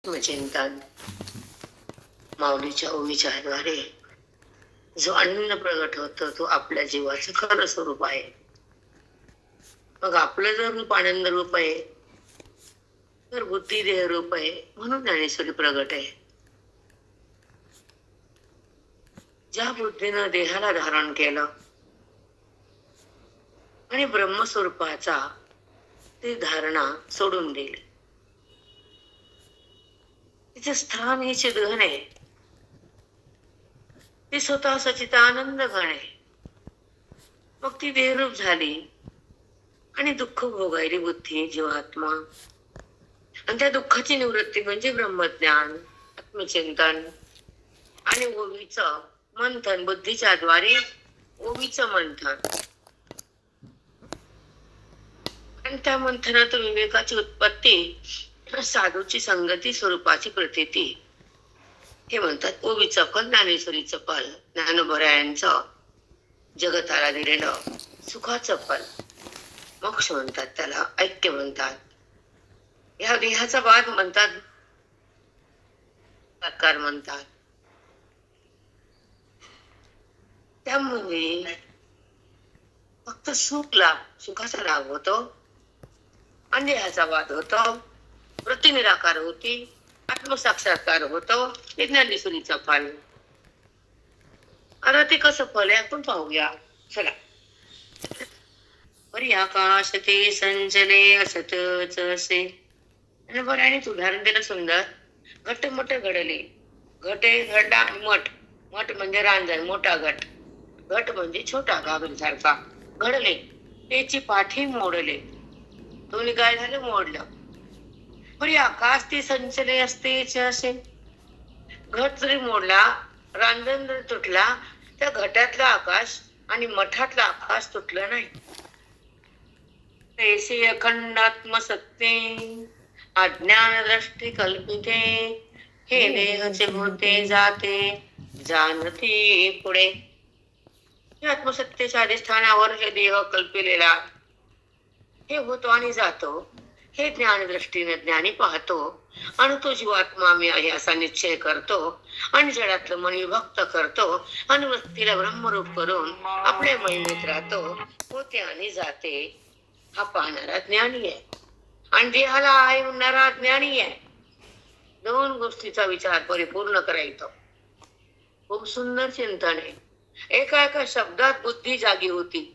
आत्मचिंतन माऊलीच्या ओवीच्या द्वारे जो आनंद प्रगट होतो तो आपल्या जीवाचं खरं स्वरूप आहे. मग आपलं जर रूप आनंद रूप आहे तर बुद्धी देह रूप आहे, म्हणून ज्ञानेश्वरी प्रगट आहे. ज्या बुद्धीनं देहाला धारण केलं आणि ब्रह्मस्वरूपाचा ती धारणा सोडून दिली, तिचे स्थान हे चिदघन आहे. ती स्वतः सचितानंद घन आहे. मग ती देहरूप झाली आणि दुःख भोगायली बुद्धी जीवात्मा, आणि त्या दुःखाची निवृत्ती म्हणजे ब्रह्मज्ञान, आत्मचिंतन आणि ओवीचं मंथन. बुद्धीच्या द्वारे ओवीचं मंथन, आणि त्या मंथनातून विवेकाची उत्पत्ती, साधूची संगती, स्वरूपाची प्रतीती. हे म्हणतात ओवीचं फल, ज्ञानेश्वरीचं फल, ज्ञानोबरायांचं जगताला दिलेलं सुखाचं फल. मोक्ष म्हणतात त्याला, ऐक्य म्हणतात. या देहाचा बाद म्हणतात, साकार म्हणतात. त्यामुळे फक्त सुखाचा लाभ होतो आणि देहाचा वाद होतो, प्रतिनिराकार होती, आत्मसाक्षात्कार होतो. हे ज्ञानेश्वरीचं फल. आता ते कसं फल आहे आपण पाहूया. चला. बरी आकाश ते संचले असतच असे. आणि बरं, आणि उदाहरण दिलं सुंदर. घट मठ घडले. घटे घडला आणि मठ. मठ म्हणजे रांजण, मोठा घट. घट म्हणजे छोटा घागरीसारखा. घडले, त्याची पाठी मोडले. दोन्ही काय झालं? मोडलं. बरी आकाश ते संचले असतेच असे. घट जरी मोडला, रांजण जरी तुटला, त्या घटातला आकाश आणि मठातला आकाश तुटलं नाही. तैसे अखंडात्म सत्ते अज्ञान दृष्टी कल्पिते, हे देहचे होते जाते जानते पुढे. आत्मसत्तेच्या अधिष्ठानावर हे देह कल्पिलेला हे होतो आणि जातो. हे ज्ञान दृष्टीने ज्ञानी पाहतो आणि तो जीवात्मा मी आहे असा निश्चय करतो आणि जडातलं मन विभक्त करतो आणि वृत्तीला ब्रह्मरूप करून आपल्या महिमेत राहतो. होते आणि जाते हा पाहणारा ज्ञानी आहे आणि देहाला आहे म्हणणारा ज्ञानी आहे. दोन गोष्टीचा विचार परिपूर्ण करायचा. खूप सुंदर चिंतन आहे. एका एका शब्दात बुद्धी जागी होती.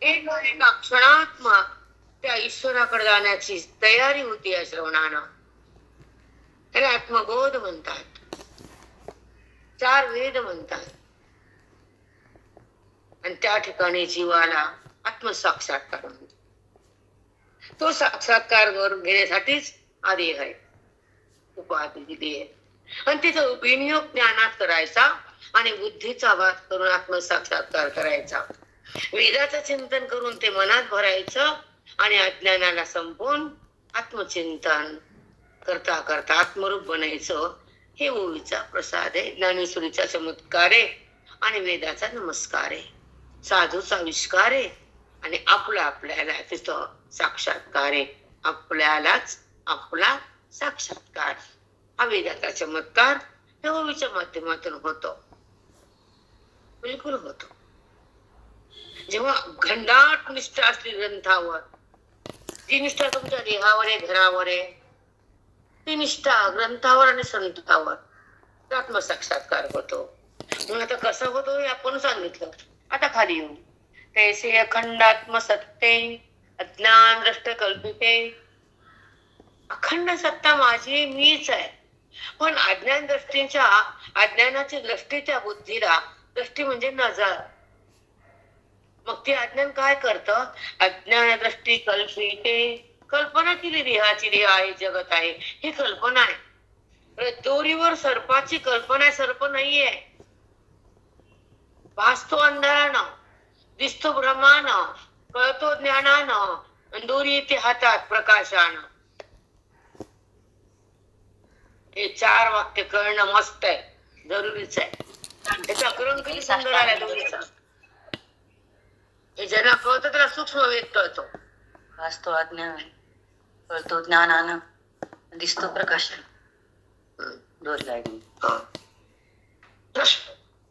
एका क्षणात त्या ईश्वराकडे जाण्याची तयारी होती या श्रवणानं. त्याला आत्मबोध म्हणतात, 4 वेद म्हणतात. आणि त्या ठिकाणी जीवाला आत्मसाक्षात्कार म्हणतात. तो साक्षात्कार करून घेण्यासाठीच आधी आहे, उपाधी दिली आहे. आणि तिचा विनियोग ज्ञानात करायचा आणि बुद्धीचा वाद करून आत्मसाक्षात्कार करायचा. वेदाचं चिंतन करून ते मनात भरायचं आणि अज्ञानाला संपवून आत्मचिंतन करता करता आत्मरूप बनायचं. हे ओवीचा प्रसाद आहे, ज्ञानेश्वरीचा चमत्कार आहे आणि वेदाचा नमस्कार आहे, साधूचा आविष्कार आहे आणि आपल्याला तिथं साक्षात्कार आहे. आपल्यालाच आपला साक्षात्कार हा वेदाचा चमत्कार हे ओवीच्या माध्यमातून होतो. बिलकुल होतो. जेव्हा घंडाट निष्ठा असली ग्रंथावर, जी निष्ठा तुमच्या देहावर आहे, घरावर आहे, ती निष्ठा ग्रंथावर आणि संतावर आत्मसाक्षात्कार होतो. म्हणून आता कसं होतो हे आपण सांगितलं. आता खाली येऊ. तैसे अखंडात्म सत्ते अज्ञान दृष्ट कल्पिते. अखंड सत्ता माझी मीच आहे, पण अज्ञान दृष्टीच्या अज्ञानाची दृष्टी त्या बुद्धीला, दृष्टी म्हणजे नजर. मग ते अज्ञान काय करतं? अज्ञान दृष्टी कल्पिते. कल्पना केली देहाची, देह आहे, जगत आहे, ही कल्पना आहे. दोरीवर सर्पाची कल्पना आहे, सर्प नाहीये. भासतो अंधारानं, दिसतो ब्रह्मानं, कळतो ज्ञानानं, दोरी येते हातात प्रकाशानं. हे 4 वाक्य कळणं मस्त आहे, जरुरीच आहे. त्याचा अग्रहण किती सुंदर आलाय दोरीचा. हे ज्यांना कळतं त्याला सूक्ष्म वेद कळतो. भासतो अज्ञान, कळतो ज्ञानानं, दिसतो प्रकाश दोरीला.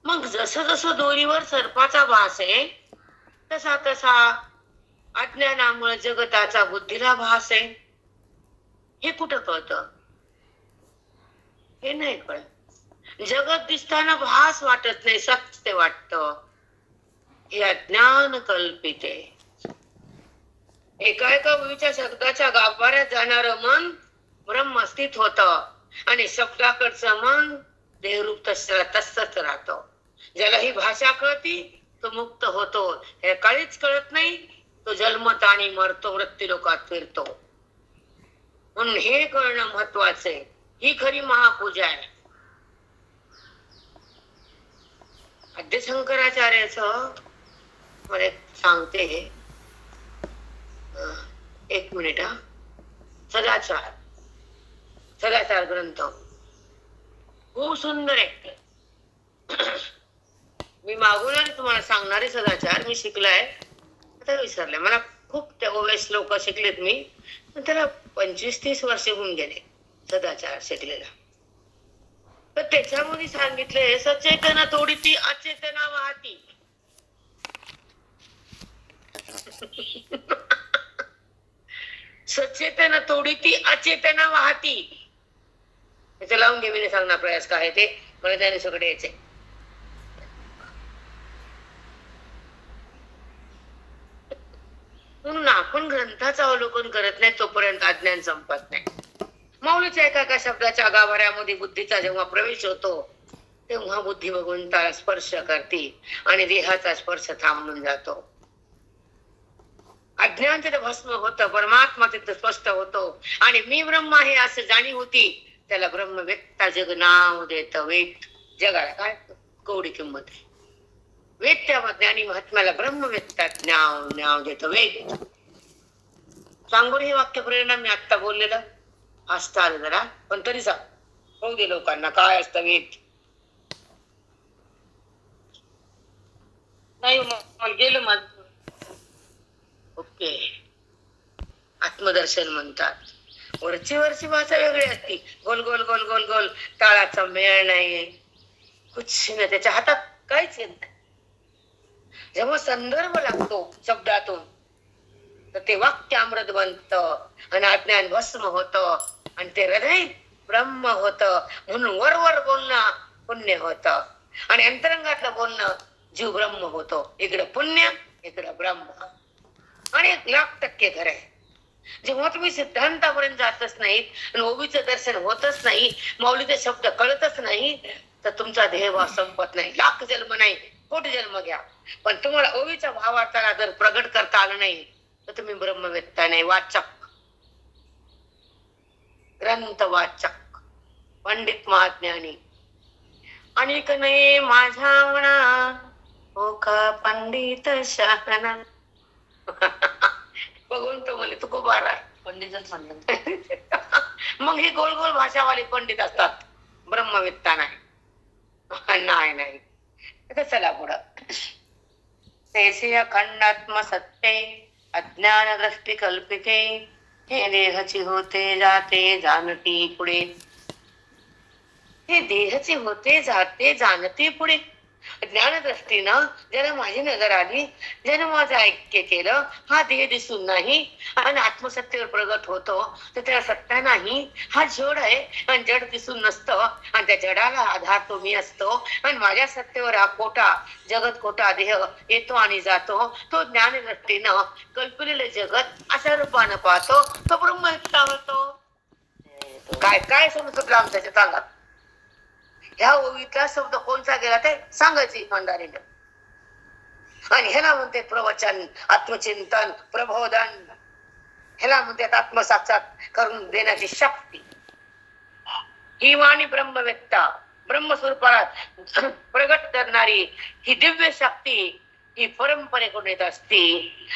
मग जसं जसं दोरीवर सर्पाचा भास आहे तसा तसा अज्ञानामुळे जगताचा बुद्धीला भास आहे. हे कुठं कळतं? हे नाही कळत. जगत दिसताना भास वाटत नाही, सत्य वाटतं. हे अज्ञान कल्पित आहे. एका एका ओळीच्या शब्दाच्या गाभाऱ्यात जाणार मन ब्रह्म स्थित होत आणि शब्दाकडचं मन देहरूप तसंच राहतं. ज्याला ही भाषा कळती तो मुक्त होतो. हे काहीच कळत नाही तो जन्मत आणि मरतो, मृत्यू लोकात फिरतो. म्हणून हे कळणं महत्वाचं आहे. ही खरी महापूजा आहे. आद्य शंकराचार्याचं मला एक सांगते, एक मिनिट. सदाचार, सदाचार ग्रंथ खूप सुंदर आहे. मी मागून तुम्हाला सांगणारे सदाचार मी शिकलाय, आता विसरले. मला खूप त्या श्लोक शिकलेत मी, पण त्याला 25-30 वर्ष होऊन गेले सदाचार शिकलेला. तर त्याच्यामध्ये सांगितले, सचेतना तोडीती अचेतना वाहती. सचेतना तोडीती अचेतना वाहती. त्याचं लावून घे, मी सांगणार प्रयास काय ते, मला त्याने सगळे यायचे. म्हणून आपण ग्रंथाचं अवलोकन करत नाही तोपर्यंत अज्ञान संपत नाही. माऊलीच्या एका शब्दाच्या गाभाऱ्यामध्ये बुद्धीचा जेव्हा प्रवेश होतो तेव्हा बुद्धी भगवंताला स्पर्श करते आणि देहाचा स्पर्श थांबून जातो. अज्ञान तिथे भस्म होतं, परमात्मा तिथे स्पष्ट होतो आणि मी ब्रह्म आहे असं जाणीव होती. त्याला ब्रह्म व्यक्ता जग नाव देत. वेद जगाला काय कवडी किंमत आहे. वेद त्या ज्ञानी महात्म्याला ब्रह्म व्यक्तात नाव देत. वेद सांगून हे वाक्य प्रेरणा मी आता बोललेलं हसता आलं जरा, पण तरी सांग होऊ दे लोकांना काय असतं वेद. नाही मग गेलं माझ. ओके, आत्मदर्शन म्हणतात. वरची भाषा वेगळी असती. गोल गोल गोल गोल गोल, ताळाचा मेळ नाही, कुछ नाही, त्याच्या हातात काहीच येत नाही. जेव्हा संदर्भ लागतो शब्दातून तर ते वाक्य अमृत बनत आणि अज्ञान भस्म होत आणि ते हृदय ब्रह्म होत. म्हणून वरवर बोलणं पुण्य होत आणि अंतरंगातलं बोलणं जीव ब्रह्म होतो. इकडं पुण्य, इकडं ब्रह्म. आणि 1,00,000% खरं आहे. जेव्हा तुम्ही सिद्धांतापर्यंत जातच नाहीत आणि ओवीचं दर्शन होतच नाही, माऊलीचे शब्द कळतच नाही, तर तुमचा देह संपत नाही. 1,00,000 जन्म नाही, कोटी जन्म घ्या, पण तुम्हाला ओवीच्या भावार्थाला जर प्रगट करता आलं नाही तर तुम्ही ब्रह्मवेत्ता नाही. वाचक, ग्रंथ वाचक, पंडित महाज्ञानी. अनेक नाही माझ्या म्हणा हो का पंडित शहाणा. भगवंत म्हणे तू खूप बारा पंडितच म्हणलं. मग ही गोल गोल भाषावाले पंडित असतात, ब्रह्मवेत्ता नाही. नाही. आता चला पुढं. तैसे अखंडात्म सत्ते अज्ञान दृष्टी कल्पिते. हे देहची होते जाते जाणती पुढे. हे देहचे होते जाते जाणते पुढे. ज्ञानदृष्टीनं ज्याला माझी नजर आली, ज्यानं माझं ऐक्य केलं, हा देह दिसून नाही आणि आत्मसत्तेवर प्रगट होतो, तर त्याला सत्ता नाही. हा जड आहे आणि जड दिसून नसतं आणि त्या जडाला आधार तो मी असतो आणि माझ्या सत्तेवर हा खोटा जगत खोटा देह येतो आणि जातो. तो ज्ञानदृष्टीनं कल्पलेलं जगत अशा रूपानं पाहतो, तो ब्रह्मवेत्ता होतो. काय काय समजत आमच्या सांगा. ह्या ओवीतला शब्द कोणता गेला ते सांगायची इमानदारीने. आणि ह्याला म्हणते प्रवचन, आत्मचिंतन, प्रबोधन. ह्याला म्हणतात आत्मसाक्षात करून देण्याची शक्ती. ही वाणी ब्रह्मवेत्ता, ब्रह्मस्वरूपाला प्रगट करणारी ही दिव्य शक्ती ही परंपरेकडून येत असते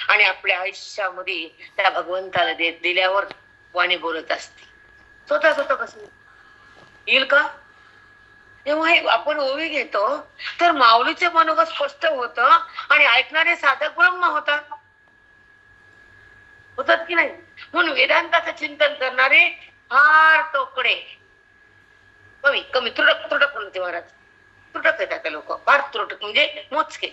आणि आपल्या आयुष्यामध्ये त्या भगवंताला दिल्यावर वाणी बोलत असते. स्वतः कसं येईल का? जेव्हा आपण ओवी घेतो तर माऊलीचे मनोगत स्पष्ट होतं आणि ऐकणारे साधक ब्रह्म होतात की नाही. म्हणून वेदांताचं चिंतन करणारे फार तोकडे, कमी तुटक तुटक म्हणते महाराज. तुटक येतात लोक, फार तुटक म्हणजे मोजके,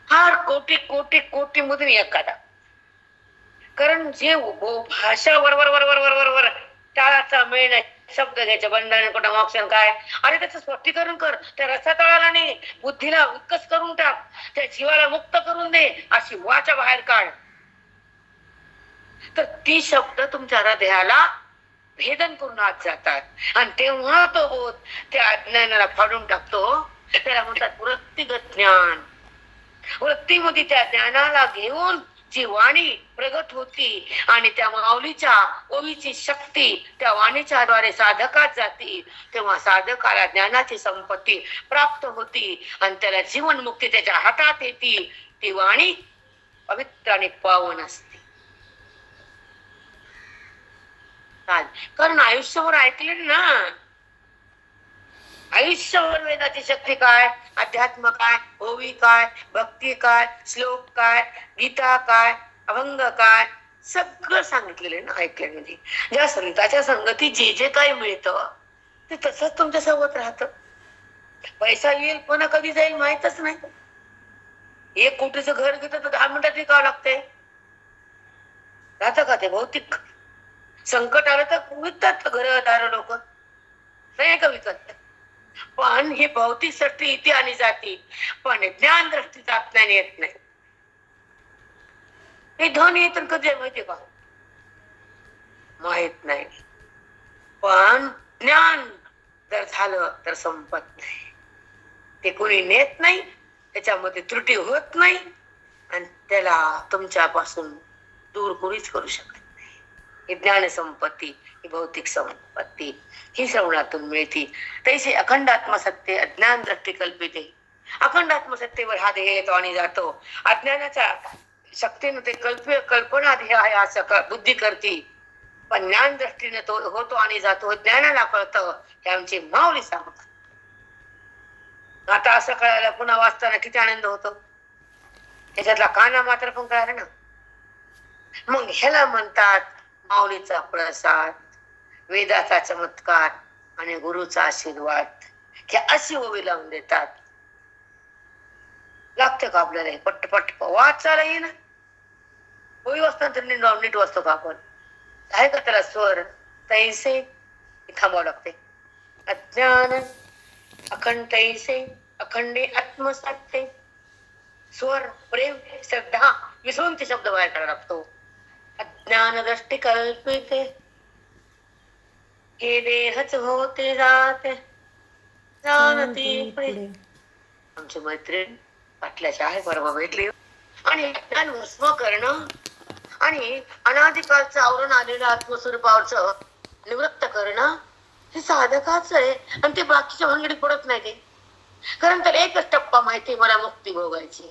फार कोटी कोटी कोटी मधून एखादा. कारण जे भाषा वरवर वरवर वरवर वर टाळाचा मेळ नाही, शब्द घ्यायचे बंधन कुठं मोक्षण काय. अरे त्याचं स्पष्टीकरण कर, त्या रसातळाला नाही, बुद्धीला उत्कच करून टाक, त्या जीवाला मुक्त करून दे, अशी वाचा बाहेर काढ. तर ती शब्द तुमच्या हृदयाला भेदन करून आत जातात आणि तेव्हा तो बोध त्या अज्ञानाला फाडून टाकतो. त्याला म्हणतात वृत्तिगत ज्ञान. वृत्तीमध्ये त्या ज्ञानाला घेऊन जी वाणी प्रगट होती आणि त्या माऊलीच्या ओवीची शक्ती त्या वाणीच्या द्वारे साधकात जाती, तेव्हा साधकाला ज्ञानाची संपत्ती प्राप्त होती आणि त्याला जीवन मुक्ती त्याच्या हातात येते. ती वाणी पवित्र आणि पावन असते. कारण आयुष्यभर ऐकले ना, आयुष्यभर वेदाची शक्ती काय, अध्यात्म काय, ओवी काय, भक्ती काय, श्लोक काय, गीता काय, अभंग काय, सगळं सांगितलेलं आहे ना ऐकल्यामध्ये. ज्या संताच्या संगती जे जे काही मिळतं ते तसंच तुमच्या सोबत राहतं. पैसा येईल पण कधी जाईल माहितच नाही. 1 कोटीचं घर घेतं तर 10 मिनिटात विकावं लागतंय. राहतं का ते भौतिक? संकट आलं तर विकतात घरदार लोक, नाही का विकत. पण ही भौतिक सृष्टी इथे आणि जाती, पण ज्ञान दृष्टीचा ज्ञान येत नाही. हे धन येत कधी माहितीये का? माहित नाही. पण ज्ञान जर झालं तर संपत नाही. ते कोणी नेत नाही, त्याच्यामध्ये त्रुटी होत नाही आणि त्याला तुमच्यापासून दूर कोणीच करू शकत नाही. ही ज्ञान संपत्ती, ही भौतिक संपत्ती, ही श्रवणातून मिळते. तैसे अखंड आत्मसत्य अज्ञान दृष्टी कल्पिते. अखंड आत्मसत्तेवर हा देह येतो आणि जातो. अज्ञानाच्या शक्तीने ते कल्पना ध्येय आहे असं बुद्धी करते, पण ज्ञान दृष्टीने तो होतो आणि जातो. ज्ञानाला कळतं हे आमची माऊली सांगतात. आता असं कळायला पुन्हा वाचताना किती आनंद होतो. त्याच्यातला काना मात्र पण कळाला ना. मग ह्याला म्हणतात माऊलीचा प्रसाद, वेदाचा चमत्कार आणि गुरुचा आशीर्वाद. हे अशी ओवी लावून देतात. लागतं का आपल्याला पटपट वाचायला येईना? ओवी वाचताना तर नीट वाचतो का आपण? आहे का त्याला स्वर? तैसे थांबावं लागते. अज्ञान अखंड तैसे अखंडे आत्मसत्य. स्वर, प्रेम, श्रद्धा विसरून ते शब्द बाहेर काढावा लागतो. अज्ञान दृष्टी कल्पिते हे देहच होते जाते जाणती पुढे. आमची मैत्रीण पाटल्याच्या आहे, परवा भेटली. आणि ज्ञान भस्म करणं आणि अनादिकालचं आवरण आलेलं आत्मस्वरूपावरचं निवृत्त करणं हे साधकाच आहे. आणि ते बाकीच्या भानगडीत पडत नाही ते. कारण त्याला एकच टप्पा माहिती, मला मुक्ती भोगायची,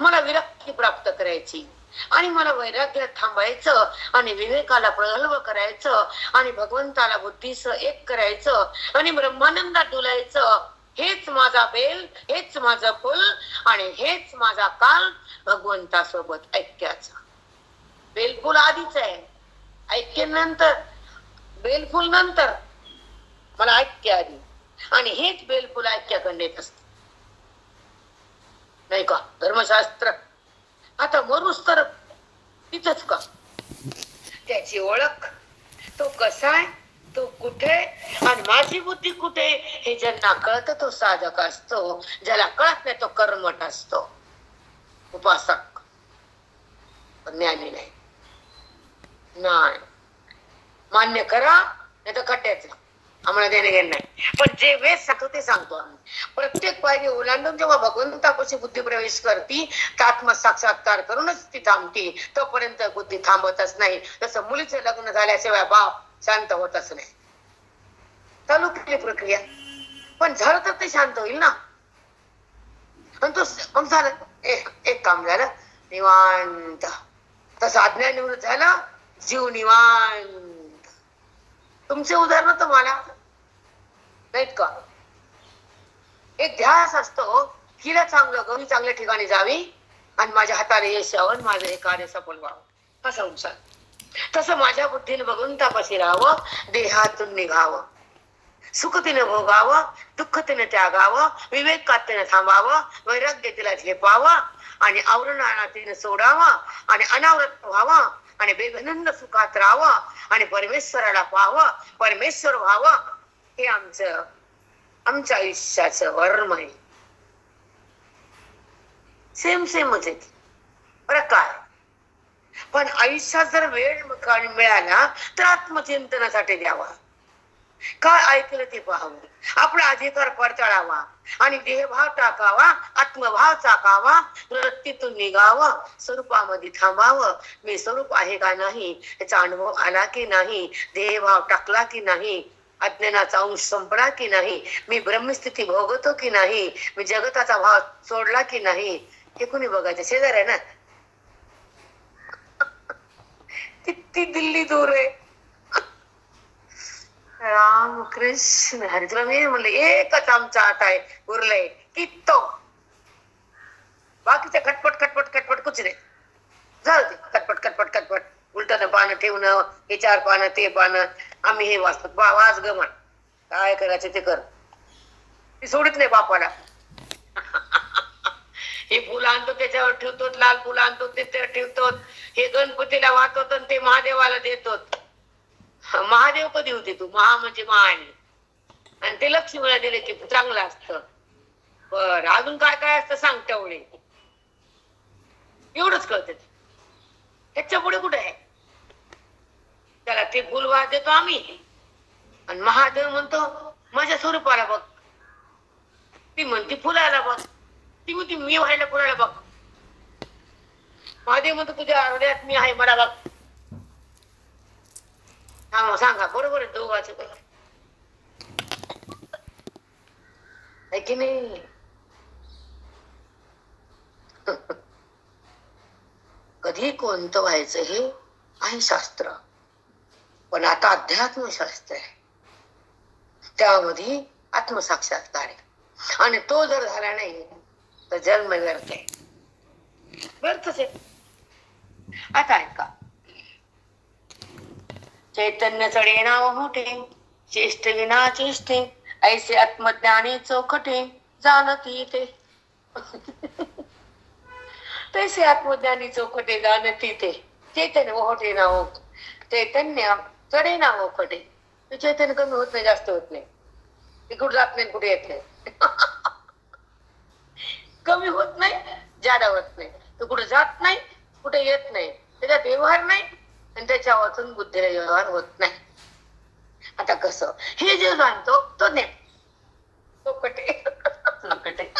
मला विरक्ती प्राप्त करायची आणि मला वैराग्यात थांबायचं आणि विवेकाला प्रगल्भ करायचं आणि भगवंताला बुद्धीसह एक करायचं आणि ब्रह्मानंदात डुलायचं. हेच माझा बेल, हेच माझं फुल आणि हेच माझा काल भगवंतासोबत ऐक्याचा. बेलफुल आधीच आहे, ऐक्य नंतर, बेलफुल नंतर, मला ऐक्य आधी. आणि हेच बेलफुल ऐक्याकडे येत असत नाही का धर्मशास्त्र. आता मरूस तर तिथंच का त्याची ओळख, तो कसा आहे, तो कुठे आणि माझी बुद्धी कुठे, हे ज्यांना कळतं तो साधक असतो. ज्याला कळत नाही तो कर्मठ असतो, उपासक, ज्ञानी नाही. नाही मान्य करा, नाही तर खड्ड्याच, आम्हाला देणे घेणे नाही. पण जे वेद सांगतो ते सांगतो आम्ही. प्रत्येक पायरी ओलांडून जेव्हा भगवंतापाशी बुद्धी प्रवेश करती, आत्म साक्षात्कार करूनच ती थांबती. तोपर्यंत बुद्धी थांबतच नाही. जसं मुलीचं लग्न झाल्याशिवाय बाप शांत होतच नाही. चालू केली प्रक्रिया, पण झालं तर ते शांत होईल ना. पण तो मग झालं, एक काम झालं, निवांत. तसं अज्ञान निवृत्त झालं, जीव निवांत. तुमचे उदाहरण तर मला नाहीत का? एक ध्यास असतो, हिला चांगलं गवी चांगल्या ठिकाणी जावी आणि माझ्या हाताला यश यावं, माझं हे कार्य सफल व्हावं. हा संसार. तसं माझ्या बुद्धीने भगवंतापाशी राहावं, देहातून निघावं, सुख तिने भोगावं, दुःख तिने त्यागावं, विवेकात तिने थांबावं, वैराग्य तिला झेपावं आणि आवरणाला तिने सोडावं आणि अनावृत व्हावं आणि बेगनंद सुखात राहावं आणि परमेश्वराला पाहावं, परमेश्वर व्हावं. हे आमच्या आयुष्याचं वर्म आहे. सेम सेमच आहे प्रकार. पण आयुष्यात जर वेळ मिळाला तर आत्मचिंतनासाठी द्यावा. काय ऐकलं ते पाहावं, आपला अधिकार पडताळावा आणि देहभाव टाकावा, आत्मभाव टाकावा, वृत्तीतून निघावं, स्वरूपामध्ये थांबावं. मी स्वरूप आहे का नाही याचा अनुभव आला की नाही, देहभाव टाकला की नाही, अज्ञानाचा अंश संपला की नाही, मी ब्रह्मस्थिती भोगतो की नाही, मी जगताचा भाव सोडला की नाही, हे कुणी बघायचं. शेजार आहे ना, किती दिल्ली दूर आहे. राम कृष्ण हरी. तुला मी म्हणलं एकच आमचा आता आहे उरलंय की तो, बाकीचं खटपट खटपट खटपट कुछ नाही. जाऊ दे खटपट खटपट खटपट, उलटं पानं ठेवणं, हे 4 पानं ते पानं, आम्ही हे वाचतो. वाच गमन, काय करायचं ते कर, ती सोडित नाही बापाला. हे फुलं आणतो त्याच्यावर ठेवतो, लाल फुलं आणतो त्याच्यावर ठेवतो, हे गणपतीला वाचवतो ते महादेवाला देतो. महादेव कधी होते तू? महा म्हणजे महानी, आणि ते लक्ष्मीला दिले की चांगलं असतं. बर अजून काय काय असतं सांग तेवढे, एवढंच कळत. ह्याच्या पुढे कुठे आहे? त्याला ते फुल वाच देतो आम्ही आणि महादेव म्हणतो माझ्या स्वरूपाला बघ, ती म्हणती फुलाला बघ, ती म्हणती मी व्हायला फुलाला बघ. महादेव म्हणतो तुझ्या हृदयात मी आहे मला बघ. हा सांगा बरोबर आहे दोघांचं आहे की नाही? कधी कोणतं व्हायचं हे आहे शास्त्र, पण आता अध्यात्मशास्त्र आहे, त्यामध्ये आत्मसाक्षात्कार आहे. आणि तो जर झाला नाही तर जन्म व्यर्थ आहे, व्यर्थच आहे. आता ऐका, चैतन्य चढे नाव मोठे, चेष्ट विना चेष्टे, ऐसे आत्मज्ञानी चौखटे, जाणती ते. तैसे आत्मज्ञानी चौखटे जाणती ते. चैतन्य ओहटे ना हो, चैतन्य चढे ना ओखटे. ते चैतन्य कमी होत नाही, जास्त होत नाही, ते कुठे जात नाही कुठे येत नाही. कमी होत नाही, जादा होत नाही, तो कुठे जात नाही कुठे येत नाही, त्याच्यात व्यवहार नाही आणि त्याच्या वाचून बुद्धीला व्यवहार होत नाही. आता कसं हे जे जाणतो तो नाही, चौकटे चौकटे.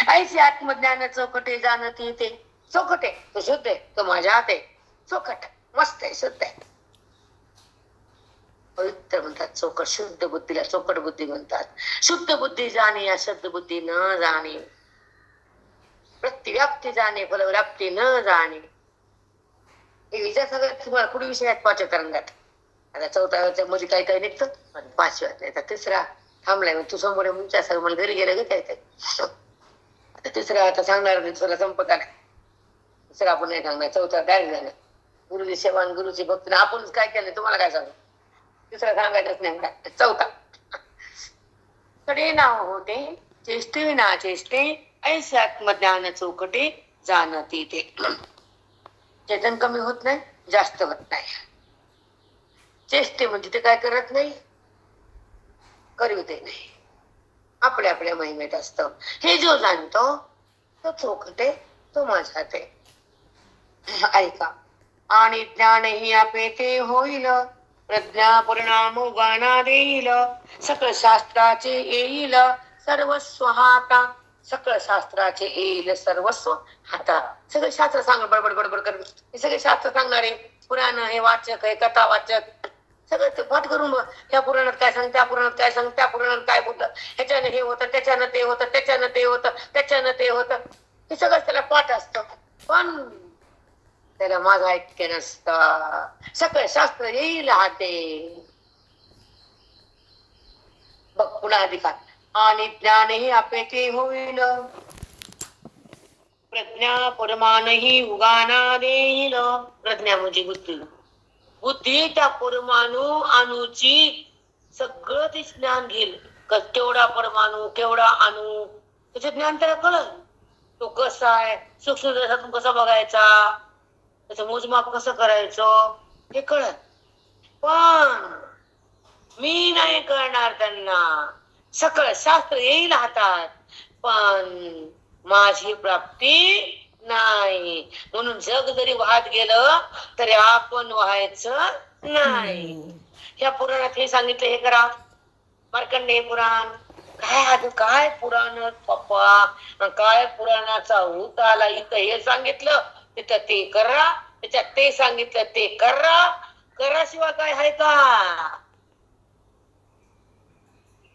ऐसे आत्मज्ञान चौकटे जाणती ते. चौकटे तो शुद्ध आहे, तो माझ्या हात आहे, चौकट मस्त आहे, शुद्ध आहे, पवित्र म्हणतात. चौकट शुद्ध बुद्धीला चौकट बुद्धी म्हणतात. शुद्ध बुद्धी जाणे या शुद्ध बुद्धी न जाणे, प्रतिव्याप्ती जाणे फलव्याप्ती न जाणे. हे विचार सगळ्यात तुम्हाला पुढे विषय आहेत 5व्या तरंगात. आता 4थ्या मध्ये काही काही निघतं, 5व्यात नाही. आता 3रा थांबलाय, मग तू समोर तुमच्या सगळं मला घरी गेलं ग काय. आता 3रा आता सांगणार नाही, 3रा संपत आला. 3रा आपण नाही सांगणार, 4था डायरेक्ट झालं. गुरुजी सेवा आणि गुरुची भक्ती. आपण काय केलं तुम्हाला काय सांगू, 3रा सांगायचंच नाही. 4था कडे नाव होते, चेष्टे विना चेष्टे, ऐसे आत्मज्ञान चौकटे जाणती ते. चेतन कमी होत नाही, जास्त होत नाही. चेष्टे म्हणजे ते काय करत नाही, करीते नाही, आपल्या आपल्या महिमेत असत. हे जो जाणतो तो चौकटे, तो माझ्यात आहे. ऐका, आणि ज्ञान ही आपे ते होईल, प्रज्ञा परिणाम गाना देईल, सकळ शास्त्राचे येईल सर्वस्व हाता. सकळ शास्त्राचे येईल सर्वस्व हाता. सगळे शास्त्र सांग बडबड बडबड कर, हे सगळे शास्त्र सांगणारे पुराण, हे वाचक, हे कथा वाचक, सगळं ते पाठ करून बघ. त्या पुराणात काय सांग, त्या पुराणात काय सांग, त्या पुराणात काय बोलतं, ह्याच्यानं हे होतं, त्याच्यानं ते होतं, त्याच्यानं ते होतं, त्याच्यानं ते होतं, हे सगळं त्याला पाठ असतं. पण त्याला माझं ऐक्य नसतं. सकळ शास्त्र येईल हाते. बघ पुन्हा अधिकार, आणि ज्ञान हे आपे ते होईल. प्रज्ञा परमानही उगाना देईल. प्रज्ञा म्हणजे बुद्धी. बुद्धी त्या परमाणू अणूची सगळं ते ज्ञान घेईल. केवढा परमाणू केवढा अणू त्याचे ज्ञान त्याला कळल. तो कसा आहे, सूक्ष्म दर्शनातून कसा बघायचा, त्याचं मोजमाप कसं करायचं हे कळत. पण मी नाही करणार त्यांना. सकळ शास्त्र येईल हातात पण माझी प्राप्ती नाही. म्हणून जग जरी वाहत गेलं तरी आपण व्हायचं नाही. ह्या पुराणात हे सांगितलं, हे करा. मार्कंडेय पुराण काय पुराण पप्पा, काय पुराणाचा भूत आला. इथं हे सांगितलं तिथं ते करा, त्याच्यात ते सांगितलं ते करा. कराशिवाय काय आहे का?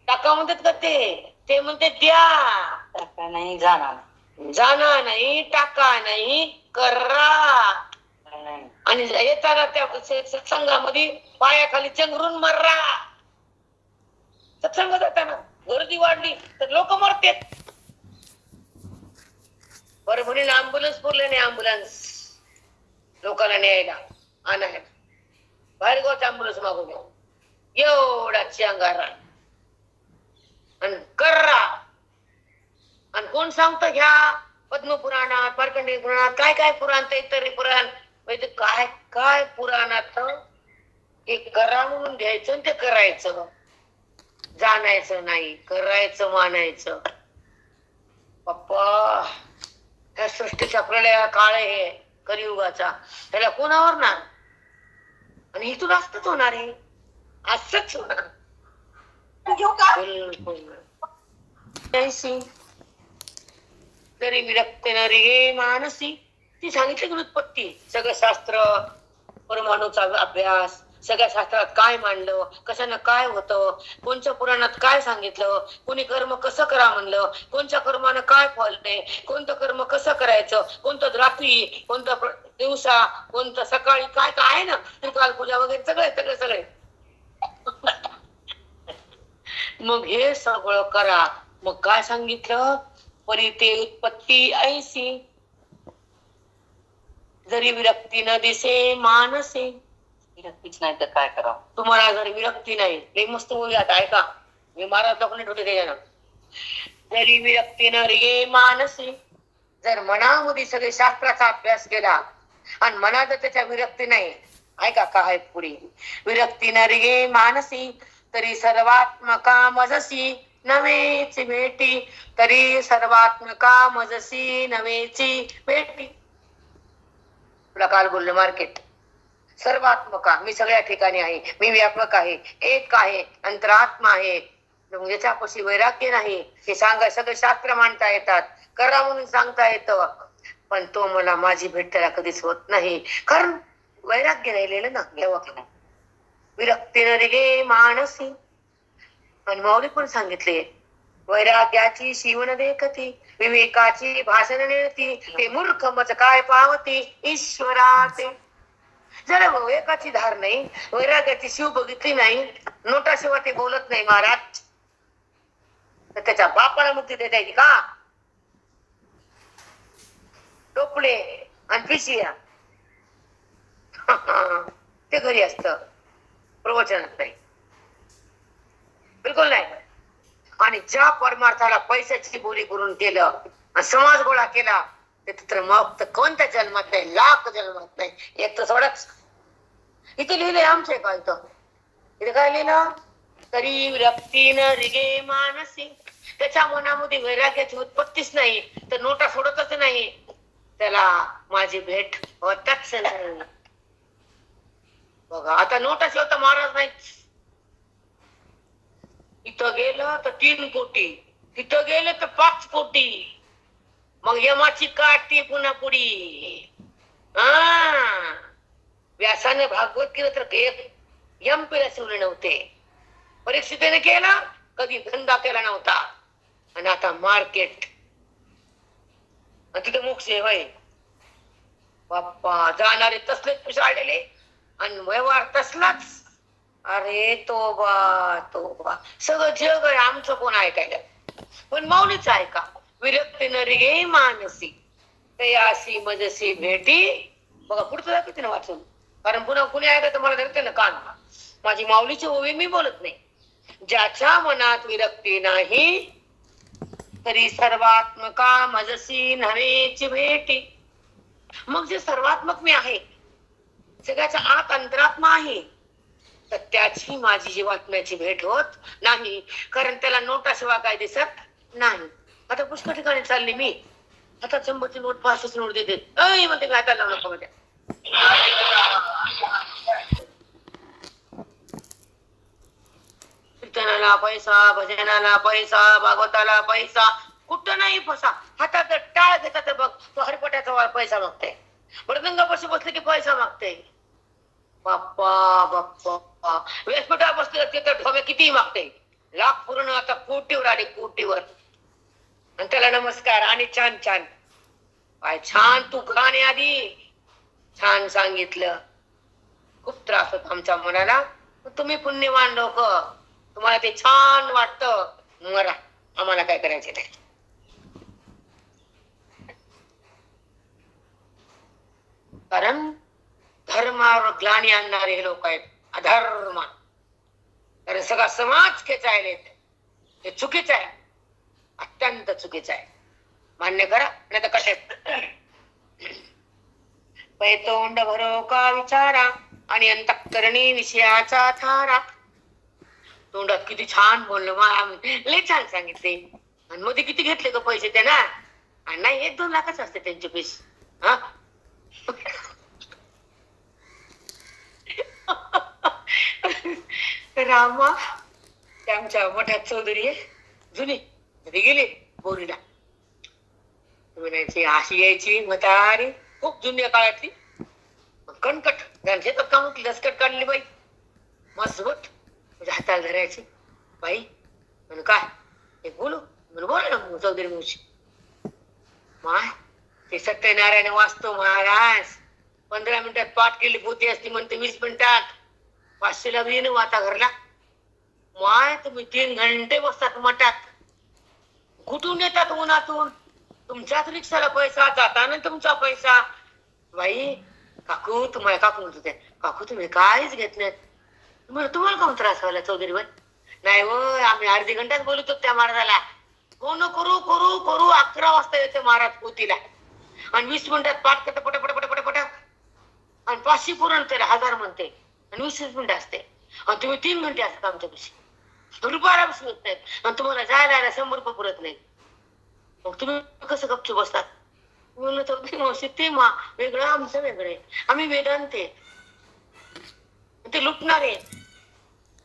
टाका म्हणतात का ते म्हणते द्या. टाका नाही जाणार, जाणार नाही, टाका नाही, करा. आणि येताना त्या सत्संगामध्ये पायाखाली चंगरून मर्रा. सत्संग जाताना गर्दी वाढली तर लोक मरतात. परभणीला अँब्युलन्स पुरले नाही. अँब्युलन्स लोकांना न्यायला आणायला बाहेर गावचा अँब्युलन्स मागून एवढा चंगारा आणि कर्रा. आणि कोण सांगतो घ्या पद्मपुराणात, मार्कंडेय पुराणात, काय काय पुराण, तैत्तरीय पुराण, काय काय पुराणात हे करा म्हणून घ्यायचं आणि ते करायचं. जाणायचं नाही, करायचं, मानायचं. पप्पा ह्या सृष्टीचा प्रलय काळ आहे कलियुगाचा, त्याला कोणावर ना. आणि इथून असतच होणार आहे, असंच होणार. तरी विरक्त नरे मानसी. ती सांगितली की उत्पत्ती, सगळं शास्त्र, परमाणूचा अभ्यास, सगळ्या शास्त्रात काय मांडलं, कशानं काय होतं, कोणत्या पुराणात काय सांगितलं, कोणी कर्म कसं करा म्हणलं, कोणत्या कर्मानं काय फळ नाही, कोणतं कर्म कसं करायचं, कोणतं रात्री, कोणतं दिवसा, कोणतं सकाळी, काय काय आहे ना, त्रिकाल पूजा वगैरे सगळे सगळे. मग हे सगळं करा. मग काय सांगितलं, परी ते उत्पत्ती ऐसी, जरी विरक्ती न दिसे मानसे. विरक्तीच नाही तर काय करावं. तुम्हाला जर विरक्ती नाही, लई मस्त मूवी आता ऐका, मी महाराज लोकांनी ठेवले त्याच्यानं. जरी विरक्ती न रे मानसे, जर मनामध्ये सगळे शास्त्राचा अभ्यास केला आणि मनात त्याच्या विरक्ती नाही, ऐका काय पुढे, विरक्ती न रे मानसी तरी सर्वात्मका मजसी नवेची भेटी, तरी सर्वात्मका मजसी नवेची भेटी. तुला काल बोललो मार्केट, सर्वात्मका, मी सगळ्या ठिकाणी आहे, मी व्यापक आहे, एक आहे, अंतरात्मा आहे. याच्यापाशी वैराग्य नाही हे सांगा. सगळं शास्त्र मांडता येतात, करा म्हणून सांगता येतं, पण तो मला माझी भेट त्याला कधीच होत नाही, कारण वैराग्य राहिलेलं ना. तेव्हा विरक्तीनं रे मानसी. आणि माऊली पण सांगितले, वैराग्याची शिवण देखती, विवेकाची भाषण नेती, ते मूर्ख मज काय पावती ईश्वराचे. जरा विवेकाची धार नाही, वैराग्याची शिव बघितली नाही, नोटाशिवाय ते बोलत नाही महाराज, तर त्याच्या बापाला मुक्ती देता येते का? टोपले आणि पिशिया ते घरी असत, प्रवचनात नाही, बिलकुल नाही. आणि ज्या परमार्थाला पैशाची बोली करून केलं आणि समाज गोळा केला, तर मग कोणत्या जन्मात नाही, लाख जन्मात नाही, एक तर सोडच. इथे लिहिलंय आमच्या का, इथे काय लिहिलं, तरी विरक्तीनं रिगे मानसी, त्याच्या मनामध्ये वैराग्याची उत्पत्तीच नाही, तर नोटा सोडतच नाही, त्याला माझी भेट होतच नाही. बघा आता नोटाशिवाय तर महाराज नाही. इथं गेलं तर 3 कोटी, तिथं गेलं तर 5 कोटी, मग यमाची काठी पुन्हा पुढी. व्यासाने भागवत केलं तर यम पेला शिवले नव्हते, परीक्षितेने केला, कधी धंदा केला नव्हता. आणि आता मार्केट, तिथे मोक्ष आहे बाप्पा, जाणारे तसलेच पिसाळलेले आणि व्यवहार तसलाच. अरे तोबा तोबा, सगळं जग आहे, आमचं कोण ऐकायला. पण मौलीच ऐका, विरक्ती न रे मानसी, तयासी मजसी भेटी. बघा पुढचं दाखवते ना वाचून, कारण पुन्हा कुणी ऐकलं तर मला धरते ना कान. माझी माऊलीची ओवी मी बोलत नाही. ज्याच्या मनात विरक्ती नाही तरी सर्वात्मका मजसी नव्हेची भेटी. मग जे सर्वात्मक मी आहे, सगळ्याच्या आत अंतरात्मा आहे, तर त्याची माझी जीवात्म्याची भेट होत नाही, कारण त्याला नोटाशिवाय काय दिसत नाही. आता पुष्कळ ठिकाणी चालली मी, आता 100ची नोट 500ची नोट देते, म्हणते मी हाताला लावू नको मध्ये. कीर्तनाला पैसा, भजनाला पैसा, भागवताला पैसा, कुठं नाही पैसा. हातात टाळ घेतात बघ, तो हरपट्याचा पैसा मागते. मृदंगापाशी बसले की पैसा मागते. बाप्पा बाप्पा, व्यासपीठावर बसले तिथं ढोबे किती मागते. लाख पूर्ण आता कोटीवर आले, कोटीवर. आणि त्याला नमस्कार आणि छान छान. काय छान तू गाणे आधी छान सांगितलं. खूप त्रास होत आमच्या मनाला. तुम्ही पुण्यवान लोक, तुम्हाला ते छान वाटतं, मरा, आम्हाला काय करायचे ते. कारण धर्मावर ग्लानी आणणारे हे लोक आहेत, अधर्म. कारण सगळा समाज खेचायले, हे चुकीचं आहे, अत्यंत चुकीचं आहे. मान्य करा नाही तर कसे. पैतोंड भरो का विचारा आणि अंतःकरणी विषयाचा थारा. तोंडात किती छान बोललं, लय छान सांगितले. आणि मध्ये किती घेतले का पैसे त्यांना? आणि नाही 1-2 लाखच असते त्यांचे पैसे. हा रामा आमच्या मोठ्या चौधरी आहे जुनी, गेली बोरीला. म्हणायची अशी यायची म्हातारी, खूप जुन्या काळातली, कणकट त्यांचे तर काम लसकट काढली बाई, मजबूत. म्हणजे हाताला धरायची बाई. म्हणून काय एक बोलू म्हणून बोल ना चौधरी मुशी. माय ते सत्यनारायण वाचतो महाराज, 15 मिनिटात पाठ केली पोती असती म्हणते 20 मिनिटात. 500ला येईन आता घरला. माय तुम्ही 3 घंटे बसतात मठात. कुठून येतात उन्हातून? तुमच्याच रिक्षाला पैसा, जाताना तुमचा पैसा. बाई काकू, तुम्हाला काकू म्हणत होते, काकू तुम्ही काहीच घेत नाहीत. तुम्हाला कोण त्रास व्हायला चौधरी बाई? नाही हो, आम्ही अर्धी घंटाच बोलतो त्या महाराजाला. हो न करू करू करू 11 वाजता येते महाराज पोतीला. आणि 20 मिनिटात पाठ करता पटापट पटापट पटा. आणि 500 पुरण त्याला 1000 म्हणते. आणि 20 मिनिटं असते. आणि तुम्ही 3 घंटे असतात आमच्यापाशी. रुपयाला बसवत नाहीत. आणि तुम्हाला जायला 100 रुपये पुरत नाही. मग तुम्ही कसं गपचूप बसतात? म्हणलं तर ते वेगळं, आमचं वेगळे. आम्ही वेदांते, ते लुटणारे.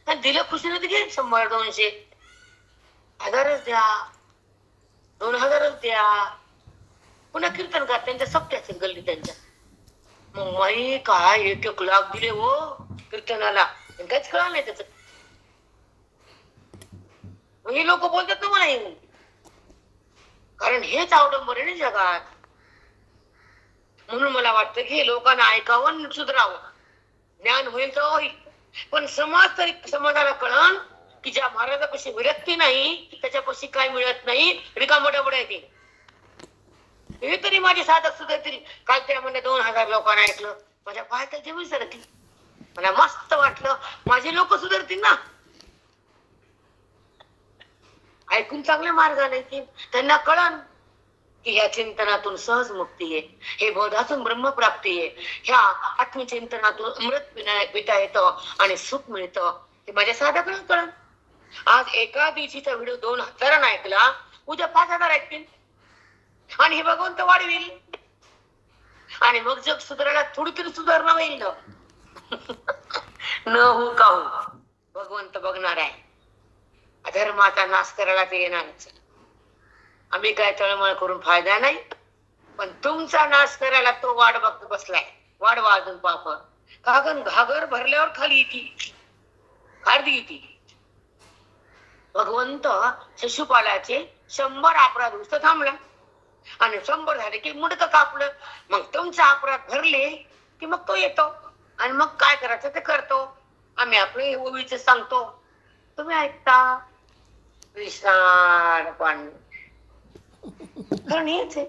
दिलं खुशीने ते घे 100-200, 1000च द्या, 2000च द्या. पुन्हा कीर्तन का त्यांच्या सप्त्या असेल गल्ली त्यांच्या. मग माई काय 1-1 लाख दिले हो कीर्तनाला, काहीच कळलं नाही त्याच. हे लोक बोलतात ना मला येऊन, कारण हेच अवडंबर आहे ना जगात. म्हणून मला वाटतं की लोकांना ऐकावं, सुधरावं, ज्ञान होईल तर होईल. पण समाजाला कळण की ज्या महाराजापाशी विरक्ती नाही त्याच्यापाशी काय मिळत नाही, रिकामं डबड आहे ते. हे तरी माझे साधक सुद्धा तरी काल त्या म्हणले 2000 लोकांना ऐकलं, माझ्या पायात जेवढी सरकली. मला मस्त वाटलं, माझे लोक सुधारतील ना. ऐकून चांगल्या मार्गाने येतील, त्यांना कळण की ह्या चिंतनातून सहज मुक्ती आहे, हे बोधातून ब्रह्मप्राप्ती आहे, ह्या आत्मचिंतनातून अमृत पिता येतं आणि सुख मिळतं. हे माझ्या साधकांना कळण. आज एका दिवशीचा व्हिडिओ 2000 ऐकला, उद्या 5000 ऐकतील. आणि हे भगवंत वाढविल. आणि मग जग सुधारायला थोडी तरी सुधारणा होईल ना. न हो का हो, भगवंत बघणार आहे. अधर्माचा नाश करायला ते येणारच. आम्ही काय तळमळ करून फायदा नाही, पण तुमचा नाश करायला तो वाट बघत बसलाय. वाढवा अजून पाप. कागन घागर भरल्यावर खाली येते, खारदी येते. भगवंत शिशुपालाचे 100 अपराध नुसतं थांबला आणि 100 झाले की मुडकं कापलं. मग तुमचा अपराध भरले की मग तो येतो आणि मग काय करायचं ते करतो. आम्ही आपले ओवीच सांगतो, तुम्ही ऐकता. विशाल पण कारण हेच आहे,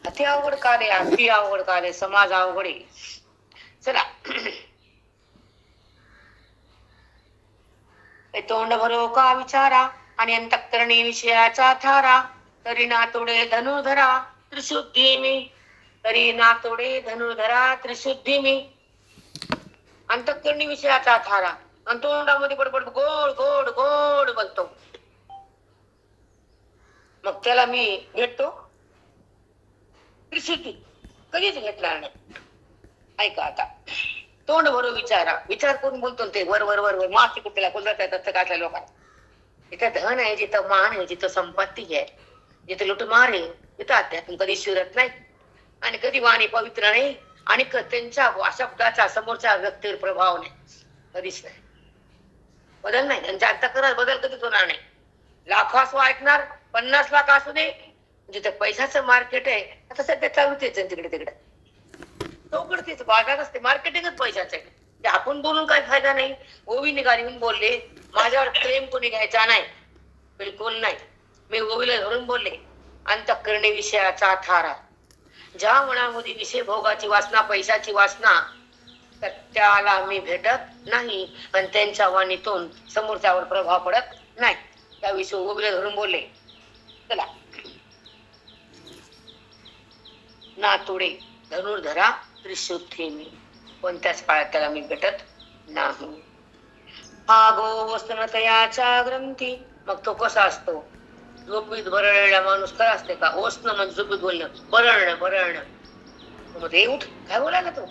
अति अवघड काल आहे, अति अवघड काल आहे, समाज अवघड आहे. चला तोंड भरो का विचारा आणि अंतःकरणी विषयाचा थारा. तरी नातोडे धनुर्धरा त्रिशुद्धी मी, तरी नातोडे धनुर्धरा त्रिशुद्धी मी. अंतःकरणी विषयाचा थारा आणि तोंडामध्ये बडबड गोड गोड गोड बोलतो. मग त्याला मी भेटतो त्रिशुद्धी कधीच भेटणार नाही. ऐका आता, तोंड भरो विचारा, विचार करून बोलतो ते वर वर वर वर माती कुठेला कुलत आहे काटल्या लोकांना. जिथं धन आहे, जिथं मान आहे, जिथं संपत्ती आहे, जिथं लुटमार आहे, तिथं अध्यात्म कधी शिरत नाही आणि कधी वाणी पवित्र नाही आणि त्यांच्या शब्दाचा समोरच्या व्यक्तीवर प्रभाव नाही, कधीच नाही. बदल नाही त्यांच्या अंतःकरणात, बदल कधीच होणार नाही. लाखो असो ऐकणार, 50 लाख असू दे, जिथे पैशाचं मार्केट आहे आता सध्या चालूच आहे तिकडे तिकडे चौकडतीच बाजार असते, मार्केटिंगच पैशाचं आहे. ते आपण बोलून काय फायदा नाही. ओवी निघाली बोलले माझ्यावर प्रेम कोणी घ्यायचा नाही, बिलकुल नाही. मी ओवीला धरून बोलले अंतःकरणी विषयाचा थारा. ज्या मनामध्ये विषय भोगाची वासना, पैशाची वासना, तर त्याला मी भेटत नाही आणि त्यांच्या वाणीतून समोरच्यावर प्रभाव पडत नाही. त्याविषयी ओवीला धरून बोलले. चला, नातोडे धनुर्धरा त्रिशुद्धी मी, कोणत्याच काळात त्याला मी भेटत नाही. हा गो वसनतयाच्या ग्रंथी. मग तो कसा असतो? झोपीत बरळलेला माणूस खरा असते का? ओसनं म्हणजे झोपीत बोलणं, बरळणं बरळणं. मग ते उठ काय बोलायला तो.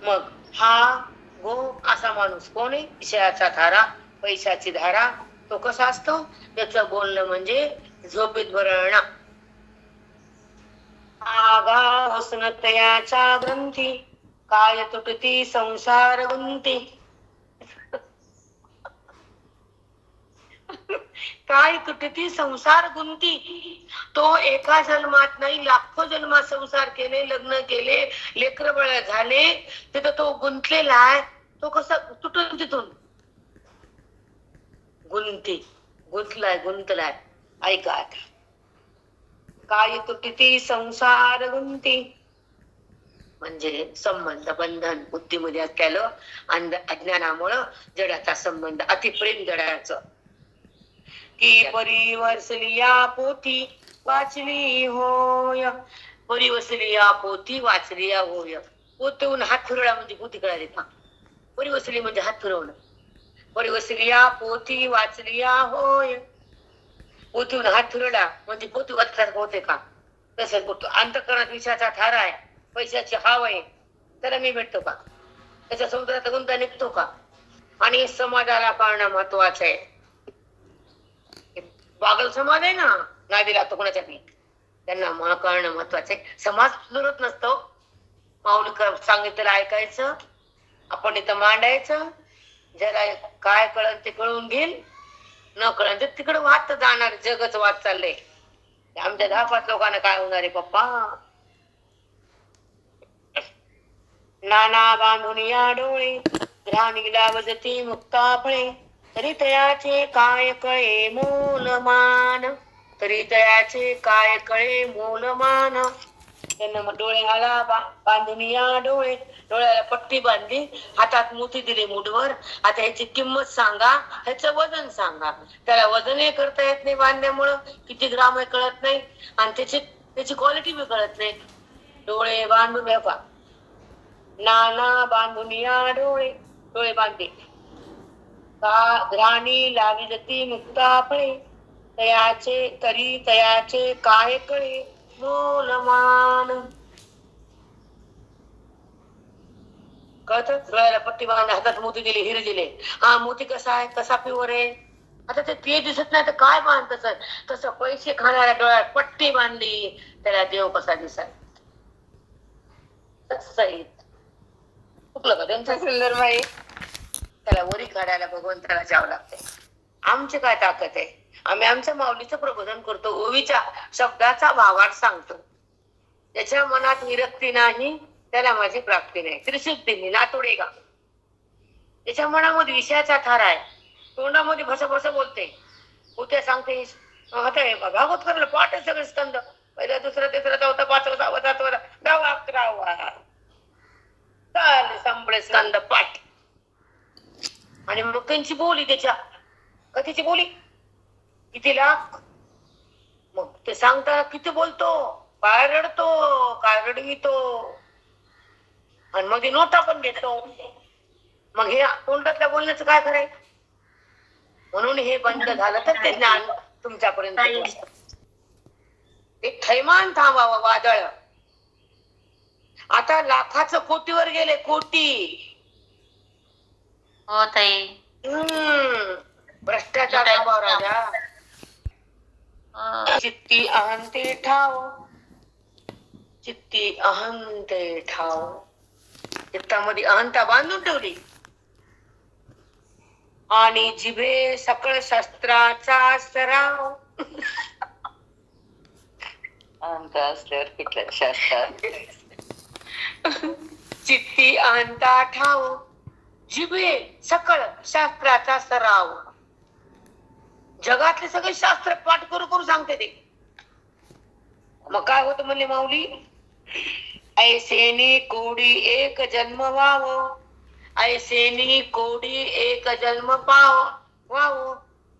मग हा गो असा माणूस कोण आहे? विषयाचा धारा, पैशाची धारा. तो कसा असतो? त्याचं बोलणं म्हणजे झोपीत बरळणं. आगा वसनतयाच्या ग्रंथी, काय तुटती संसार गुंती. काय तुटती संसार गुंती. तो एका जन्मात नाही, लाखो जन्मात संसार केले, लग्न केले, लेकर बाळ झाले, तिथं तो गुंतलेला आहे. तो कसा तुटून तिथून गुंतलाय गुंतलाय. ऐका आता, काय तुटती संसार गुंती म्हणजे संबंध बंधन बुद्धीमध्ये असलेलं अज्ञानामुळं जडाचा संबंध, अतिप्रेम जडाचं. की परी वसली या पोथी वाचली होय, परी वसली या पोथी वाचली या होय. पोतून हात फिरवला म्हणजे पोथी कळाली. परी वसली म्हणजे हात फिरवणं. परी वसली या पोथी वाचली या होय. पोथीहून हात फिरवला म्हणजे पोथी वाचल्यासारखं होते का? तसंच बोलतो. अंतःकरणात विषयाचा थारा आहे, पैशाची हाव आहे, त्याला मी भेटतो का? त्याच्या समुद्रात गुंता निघतो का? आणि समाजाला पाळणं महत्वाचं आहे. पागल समाज आहे ना, नादी लागतो कोणाच्या बी, त्यांना कळणं महत्वाचं आहे. समाज सुधरत नसतो. माऊली सांगितलं ऐकायचं, आपण इथं मांडायचं. ज्याला काय कळन ते कळून घेईल, न कळन ते तिकडे वाद जाणार. जगच वाद चाललंय. आमच्या 10-5 लोकांना काय होणार आहे पप्पा? नाना बांधून या डोळे, घ्राणीला वजती मुक्ताफळे. तरी तयाचे काय कळे मूलमान, तरी तयाचे काय कळे मूलमान. त्यांना मग डोळ्याला बांधून या डोळे, डोळ्याला पट्टी बांधली, हातात मोती दिली मुठभर. आता ह्याची किंमत सांगा, ह्याचं वजन सांगा. त्याला वजनही करता येत नाही बांधल्यामुळं, किती ग्राम आहे कळत नाही, आणि त्याची क्वालिटी बी कळत नाही. डोळे बांधून का नाना बांधून या डोळे, डोळे बांधले. का घ्राणी लावी जती मुक्ताफळे, तयाचे तरी तयाचे काय कळे मूलमान. कळत? डोळ्याला पट्टी बांधली, हातात मोती दिले, हिरे दिले. हा मोती कसा आहे, कसा प्युअर आहे? आता ते दिसत नाही तर काय बांधत? तसं पैसे खाणाऱ्या डोळ्यात पट्टी बांधली, त्याला देव कसा दिसाय? चुकलं का त्यांचं? सुंदर बाई, त्याला वरी काढायला भगवंताला जावं लागते. आमची काय ताकद आहे? आम्ही आमच्या माऊलीचं प्रबोधन करतो, ओवीच्या शब्दाचा भावार्थ सांगतो. त्याच्या मनात विरक्ती नाही, त्याला माझी प्राप्ती नाही. त्रिशुद्धी मी नातोडे का. त्याच्या मनामध्ये विषयाचा थारा आहे, तोंडामध्ये भसभस बोलते, उद्या सांगते भागवत करायला पाठ आहे सगळे स्कंद. पहिला दुसरा तिसरा चौथा पाचवा सहावा सातवा 10वा 11वा चाल संबळे स्कंद पाठ. आणि मग त्यांची बोली त्याच्या कथेची बोली किती लाख. मग ते सांगता किती बोलतो, काय रडतो, काय रडवितो, आणि मग नोटा पण घेतो. मग हे तोंडातल्या बोलण्याचं काय करायचं. म्हणून हे बंद झालं तर ते ज्ञान तुमच्यापर्यंत पोहोचतं. ते थैमान थांबावं वादळ. आता लाखाचं कोटीवर गेले, कोटी. हो ताई. भ्रष्टाचार थांबाव राजा. चित्ती अहंते ठाव, चित्ती अहंते ठाव. चित्तामध्ये अहंता बांधून ठेवली आणि जिभे सकळ शस्त्राचा सराव. अहंता असल्यावर कुठल्या शास्त्रात. चित्ती अहंता ठाव, जिभे सकळ शास्त्राचा सराव. जगातले सगळे शास्त्र पाठ करू करू सांगते ते. मग काय होत म्हणले माऊली, ऐसेनी कोडी एक जन्म व्हाव, ऐसेनी कोडी एक जन्म व्हाव,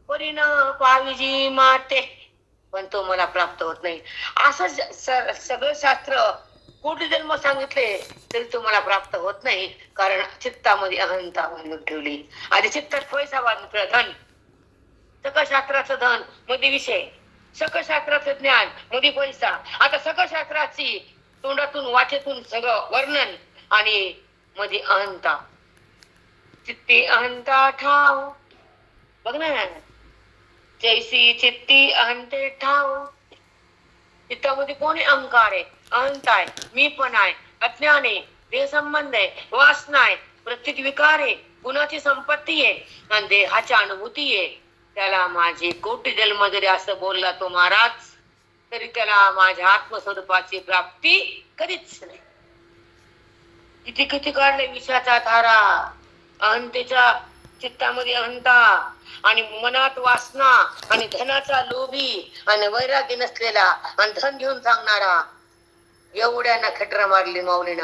परीन पाविजी माते, पण तो मला प्राप्त होत नाही. असं सगळं शास्त्र कोटी जन्म सांगितले तरी तुम्हाला प्राप्त होत नाही. कारण चित्तामध्ये अहंता बांधून ठेवली. आधी चित्तात पैसा बांधून ठेवला, धन, सकळ शास्त्राचं धन मध्ये विषय, सकळ शास्त्राचं ज्ञान मध्ये पैसा. आता सकळ शास्त्राची तोंडातून वाचेतून सगळं वर्णन आणि मध्ये अहंता. चित्ती अहंता ठाव. बघ ना, जैसी चित्ती अहंते ठाव. चित्तामध्ये कोणी अहंकार आहे, अहंता आहे, मी पण आहे, अज्ञान आहे, देह संबंध आहे, वासना आहे, प्रत्येक विकार आहे, गुणाची संपत्ती आहे आणि देहाची अनुभूती आहे. त्याला माझे कोटी जन्म जरी असं बोलला तो महाराज तरी त्याला माझ्या आत्मस्वरूपाची प्राप्ती कधीच नाही. किती किती काढले विषाचा धारा. अहंतेच्या चित्तामध्ये अहंता आणि मनात वासना आणि धनाचा लोभी आणि वैराग्य नसलेला आणि धन घेऊन सांगणारा. एवढ्यांना खटरा मारली माऊलीना.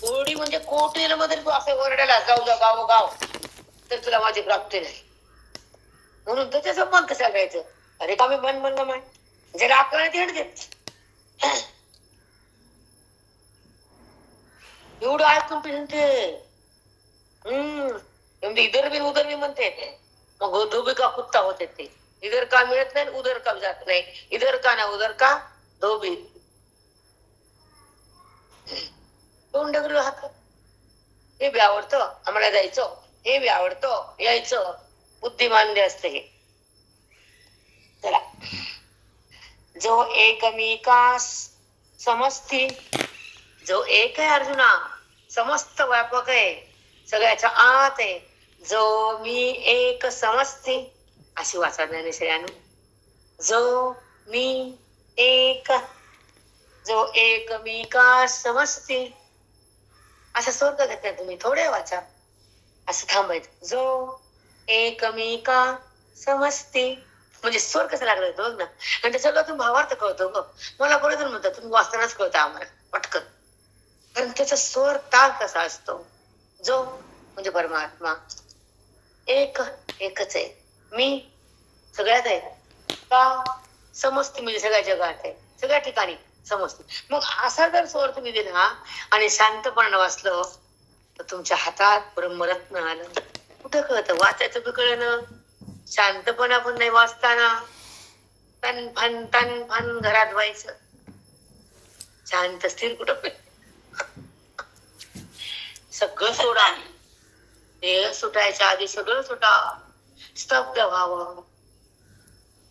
कोडी म्हणजे कोटी मध्ये तू असं वरडायला जाऊ जा गावोगाव तर तुला माझी प्राप्ती नाही. म्हणून त्याच्या पण कसं करायचं. अरे का मी बन बनलं माय ज्याला आकलन तेड देत. एवढं ऐकून म्हणते इधर बी उधर बी म्हणते. मग धोबी का कुत्ता होते ते. इधर का मिळत नाही, उधर का जात नाही. इधर का ना उधर का धोबी. दोन डगरी राहत. हे बी आवडतं आम्हाला जायचं, हे बी आवडतं यायचं. बुद्धिमान असते हे. चला, जो एकमेकास समजती, जो एक आहे अर्जुना, समस्त व्यापक आहे, सगळ्याच्या आत आहे. जो मी एक समजते, अशी वाचा ज्ञानेश्वरांनो. जो मी एक, जो एकमेकास समजते. असं स्वर्ग घेतला तुम्ही, थोडे वाचा, असं थांबायचं. जो एकमेका समजते म्हणजे स्वर कसं लागलं बघ ना. आणि त्याच्याला तुम्ही भावार्थ कळतो ग. मला बरोबर म्हणतात तुम्ही वाचतानाच कळतं आम्हाला पटकन. कारण त्याचा स्वर ताल कसा असतो. जो म्हणजे परमात्मा, एक एकच आहे, मी सगळ्यात आहे, का समजते म्हणजे सगळ्या जगात आहे, सगळ्या ठिकाणी समजते. मग असा जर स्वर तुम्ही दिला आणि शांतपणे वाचलं तर तुमच्या हातात ब्रह्मरत्न आलं. कुठं कळतं वाचायचं बी कळलं, शांतपणा पण नाही वाचताना. तन फन घरात व्हायचं. शांत स्थिर कुठं. सगळं सोडा. देह सुटायच्या आधी सगळं सुटा. स्तब्ध व्हावं.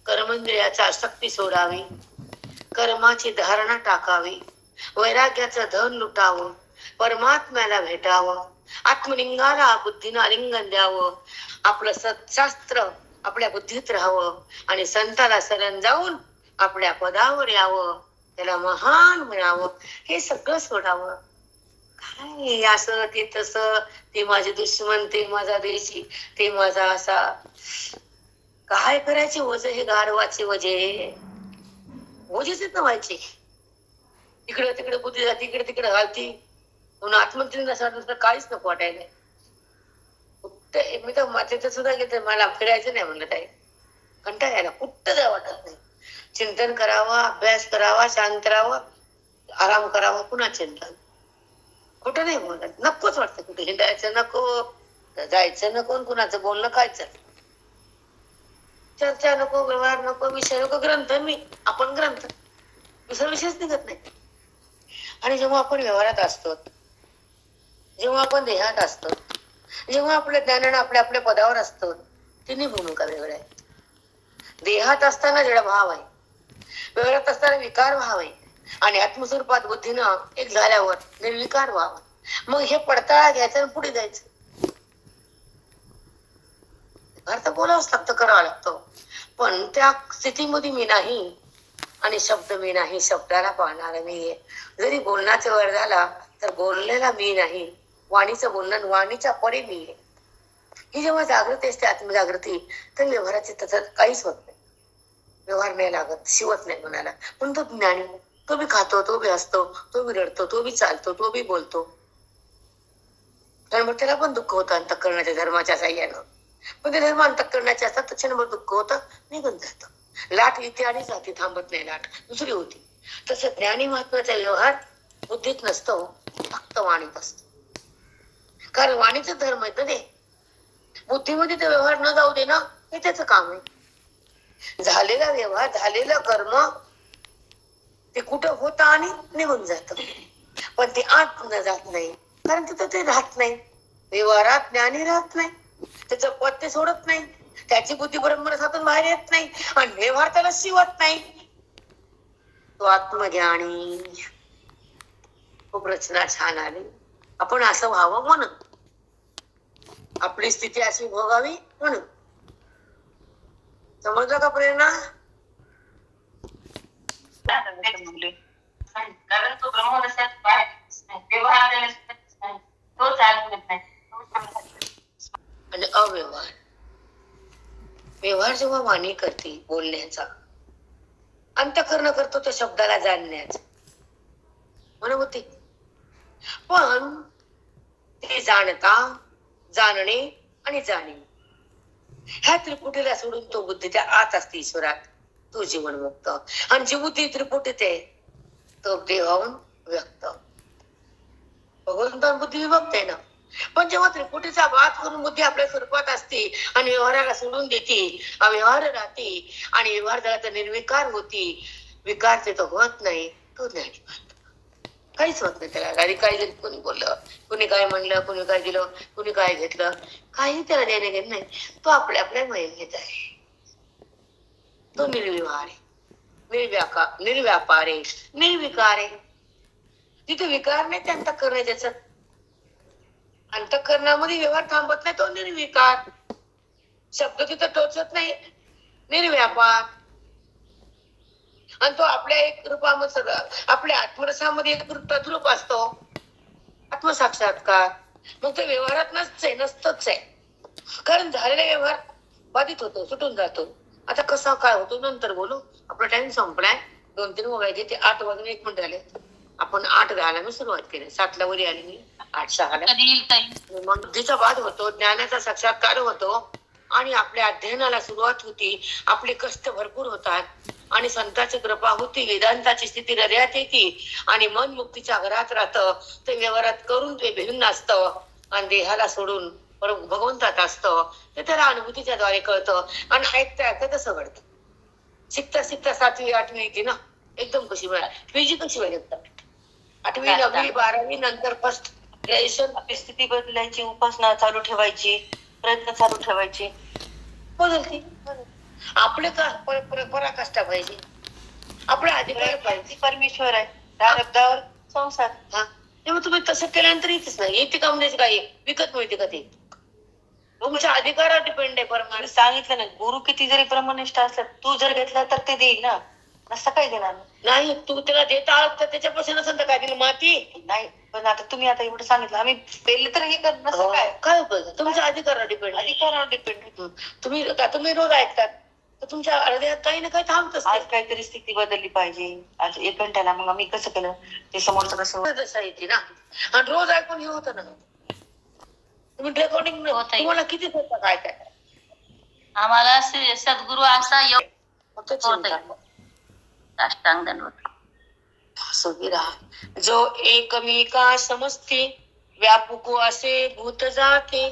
कर्मेंद्रियाचा आसक्ती सोडावी. कर्माची धारणा टाकावी. वैराग्याचं धन लुटावं. परमात्म्याला भेटावं. आत्मलिंगाला बुद्धीनं आलिंगन द्यावं. आपलं सत्शास्त्र आपल्या बुद्धीत राहावं आणि संताला शरण जाऊन आपल्या पदावर यावं. त्याला महान म्हणावं. हे सगळं सोडावं. काय असं ते तसं, ते माझे दुश्मन, ते माझा देशी, ते माझा असा. काय करायचे वजे हे गाढवाचे वजे ओझेच व्हायचे. इकडे तिकडे बुद्धी जाती, इकडे तिकडे घालती, म्हणून आत्महत्या काहीच नको वाटायला. मी तर मातेचं सुद्धा घेते, मला फिरायचं नाही म्हणलं ताई, कंटाळा यायला, कुठं जावं वाटत नाही. चिंतन करावा, अभ्यास करावा, शांत राहावं, आराम करावा, पुन्हा चिंतन. कुठं नाही बोलत, नकोच वाटतं, कुठे हिंडायचं नको, जायचं नको, कुणाचं बोलणं खायचं, चर्चा नको, व्यवहार नको, विषय नको, ग्रंथ आपण ग्रंथ, दुसरा विषयच निघत नाही. आणि जेव्हा आपण व्यवहारात असतो, जेव्हा आपण देहात असतो, जेव्हा आपल्या ज्ञानाने आपल्या पदावर असतो, तिन्ही भूमिका वेगळ्या आहेत. देहात असताना जड भाव आहे, व्यवहारात असताना विकार भाव आहे, आणि आत्मस्वरूपात बुद्धीनं एक झाल्यावर निर्विकार व्हावं. मग हे पडताळा घ्यायचं आणि पुढे जायचं. अर्थ बोलावंच लागतं, करावं लागतं, पण त्या स्थितीमध्ये मी नाही, आणि शब्द मी नाही, शब्दाला पाहणारा मी आहे. जरी बोलण्याचा वेळ झाला तर बोललेला मी नाही, वाणीचं बोलणं, वाणीच्या परे मी आहे. ही जेव्हा जागृती असते, आत्मजागृती, तर व्यवहाराची तसं काहीच होत नाही. व्यवहार नाही लागत, शिवत नाही कोणाला. पण तो ज्ञानी, तो बी खातो, तो बी हसतो, तो बी रडतो, तो बी चालतो, तो बी बोलतो, कारण मग त्याला पण दुःख होतं अंतःकरणाच्या धर्माच्या साह्यानं. पण ते धर्म अंतःकरणाचे असतात, क्षणभर दुःख होतं, निघून जातं. लाट येते आणि जाती, थांबत नाही लाट, दुसरी होती. तसं ज्ञानी महात्म्याचा व्यवहार बुद्धीत नसतो, फक्त वाणीत असतो. कारण वाणीचा धर्म आहे ते, बुद्धीमध्ये ते व्यवहार न जाऊ दे ना, हे त्याचं काम आहे. झालेला व्यवहार, झालेलं कर्म ते कुठं होतं आणि निघून जात, पण ते आत न जात नाही, कारण तिथं ते राहत नाही. व्यवहारात ज्ञानी राहत नाही, त्याचं पद ते सोडत नाही, त्याची बुद्धी ब्रह्मरसातून बाहेर येत नाही, आणि व्यवहार त्याला शिवत नाही. तो आत्मज्ञानी. खूप रचना छान आली. आपण असं व्हावं म्हणून, आपली स्थिती अशी भोगावी म्हणून. समजलं का प्रेरणा? कारण तो ब्रह्मरसात बाहेर व्यवहार तोच नाही. आणि अव्यवहार, व्यवहार जेव्हा वाणी करते बोलण्याचा, अंतःकरण करतो त्या शब्दाला जाणण्याचा, म्हणून होते. पण ते जाणता, जाणणे आणि जाणीव ह्या त्रिपुटीला सोडून तो बुद्धी त्या आत असते ईश्वरात, तो जीवनमुक्त. आणि जी बुद्धी त्रिपुटीत आहे तो देहाहून व्यक्त. भगवंतान बुद्धी विभक्त आहे ना, पण जेव्हा त्रिपुटीचा बात करून बुद्धी आपल्या स्वरूपात असते आणि व्यवहाराला सोडून देते, व्यवहार राहते, आणि व्यवहार झाला तर निर्विकार होती, विकार ते तो होत नाही, तो ज्ञानी बनतो. काहीच होत नाही त्याला. आधी काय कोणी बोललं, कुणी काय म्हणलं, कुणी काय दिलं, कुणी काय घेतलं, काही त्याला देणे घेत नाही. तो आपल्या महिमेत आहे, तो निर्विवार आहे, निर्व्यापार आहे, निर्विकार आहे. तिथे विकार नाही, ते अंतःकरण त्याचं. अंतःकरणामध्ये व्यवहार थांबत नाही, तो निर्विकार. शब्द तिथं टोचत नाही, निर्व्यापार. आणि तो आपल्या एक रूपामध्ये, आपल्या आत्मरसामध्ये एक तद्रूप असतो, आत्मसाक्षात्कार. मग तो व्यवहारात नसतच आहे, कारण झालेला व्यवहार बाधित होतो, सुटून जातो. आता कसा काय होतो नंतर बोलू, आपला टाइम संपलाय. 2-3 वाजायचे, ते 8 वाजून 1 मिनिट झाले. आपण 8:10 मी सुरुवात केली, 7 ला वरी आली मी, 8:06 मग बुद्धीचा बाध होतो, ज्ञानाचा साक्षात्कार होतो, आणि आपल्या अध्ययनाला सुरुवात होती. आपले कष्ट भरपूर होतात, आणि संतांची कृपा होती, वेदांताची स्थिती हृदयात येते, आणि मन मुक्तीच्या घरात राहतं. ते व्यवहारात करून ते भिन्न असतं, आणि देहाला सोडून भगवंतात असतं. ते त्याला अनुभूतीच्या द्वारे कळतं, आणि ऐकता तसं घडतं. शिकता 7वी 8वी येते ना, एकदम कशी वेळ, PG कशी वेळ येतात, 8वी 9वी 12वी नंतर फर्स्ट ग्रॅज्युएशन. परिस्थिती बदलायची, उपासना चालू ठेवायची, प्रयत्न चालू ठेवायचे, बदलते. आपले पराकाष्ठा पाहिजे, आपला अधिकार पाहिजे. परमेश्वर आहे, प्रारब्धावर संसार. हा, तेव्हा तुम्ही तसं केल्यानंतर येतेच नाही. येते का म्हणजे काय, विकत मिळते का? ते तुमच्या अधिकारावर डिपेंड आहे. परमाने सांगितलं ना, गुरु किती जरी ब्रह्मनिष्ठ असला, तू जर घेतला तर ते देईल ना. नसतं काय देणार. नाही, तू त्याला देता आलं तर त्याच्यापासून नसेल तर काय दिलं, माती. नाही, पण आता तुम्ही आता एवढं सांगितलं, आम्ही पहिले तर हे करत नसतं काय. काय उपयोग? तुमच्या अधिकारावर डिपेंड. अधिकारावर डिपेंड. तुम्ही रोज ऐकतात तर तुमच्या हृदयात काही ना काही थांबत आज काहीतरी स्थिती बदलली पाहिजे. आज 1 घंट्याला मग आम्ही कसं केलं ते समोरचं कसं जसं येते ना. आणि रोज ऐकून हे होतं ना. तुम्ही रेकॉर्डिंग तुम्हाला किती होतं काय काय. आम्हाला सद्गुरू असा फक्त चिंता. अष्टांग दंडवत सुगिरा जो एकमेका समजते, व्यापकू असे भूत जाते,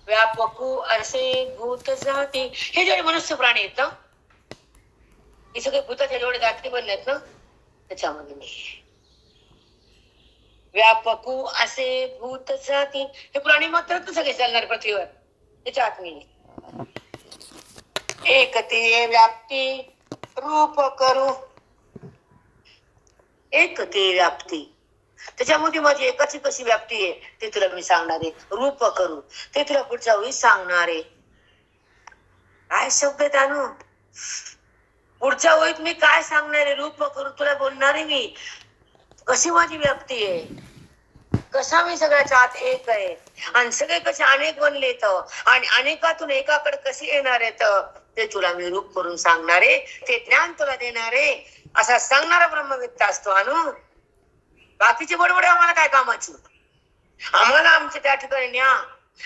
व्यापकू असे भूत जाते. हे जेवढे मनुष्य प्राणी आहेत ना, हे सगळे भूताच्या जेवढे जाती बनले आहेत ना, त्याच्यामध्ये नाही. व्यापकू असे भूत जाती, हे प्राणी मात्र सगळे चालणार पृथ्वीवर, त्याच्या आत नाही. एक ते व्याप्ती रूप करू, एक ते व्याप्ती, त्याच्यामध्ये माझी एकाची कशी व्याप्ती आहे ते तुला मी सांगणार आहे. रूप करू ते तुला पुढच्या वेळी सांगणार आहे. काय शब्द आहेत अनु, पुढच्या वेळीत मी काय सांगणार आहे. रूप करू तुला बोलणार आहे मी, कशी माझी व्याप्ती आहे, कसा मी सगळ्याच्या आत एक आहे, आणि सगळे कसे अनेक बनले तर, आणि अनेकातून एकाकडे कसे येणार आहेत ते तुला मी रूप करून सांगणार आहे. ते ज्ञान तुला देणार आहे, असा सांगणारा ब्रह्मविद्या असतो अनु. बाकीचे बडबडे आम्हाला काय कामाची. आम्हाला आमच्या त्या ठिकाणी न्या,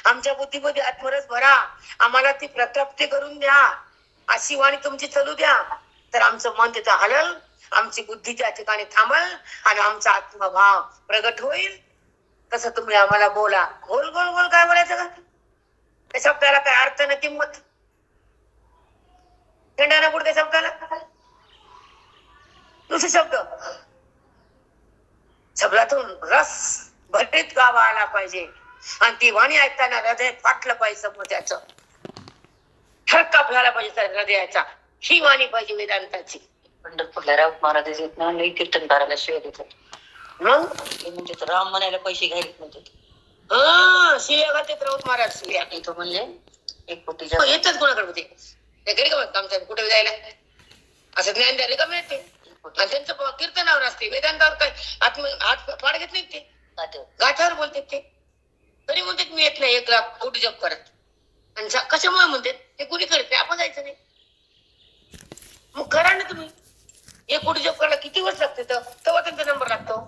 आमच्या बुद्धीमध्ये आत्मरस भरा, आम्हाला ती प्रतप्ती करून द्या, अशी वाणी तुमची चालू द्या, तर आमचं मन तिथं हलल, आमची बुद्धी त्या ठिकाणी थांबल, आणि आमचा आत्मभाव प्रगट होईल. तसं तुम्ही आम्हाला बोला. गोल गोल गोल काय बोलायचं का, त्या शब्दाला काय अर्थ ना किंमत. खंडाना पुढे त्या शब्दाला दुसरे शब्द, शब्दातून रस भरीत गावा आला पाहिजे, आणि ती वाणी ऐकताना हृदय फाटलं पाहिजे. समोरच्याचं ठरका झाला पाहिजे त्या हृदयाचा. ही वाणी पाहिजे वेदांताची. पंढरपूरला राऊत महाराज येत ना, लई कीर्तन करायला शिवाय देतात. मग म्हणजे राम म्हणायला पैसे घ्यायला म्हणतात. शिव्या घालते राऊत महाराज. शिव्या तो म्हणले 1 कोटीच्या येतच कोणाकडे होते ते घरी का आमच्या कुठे जायला असं ज्ञान द्यायला का मिळते. आणि त्यांचं कीर्तनावर असते, वेदांतावर काय हात पाड घेत नाही ते, गाठावर बोलतात ते. तरी म्हणतात मी येत नाही 1 लाख कोटी जप करत. आणि कशामुळे म्हणतात ते कुणी करत नाही, आपण जायचं नाही. मग करा ना तुम्ही. 1 कोटी जप करायला किती वर्ष लागते, तेव्हा त्यांचा नंबर लागतो.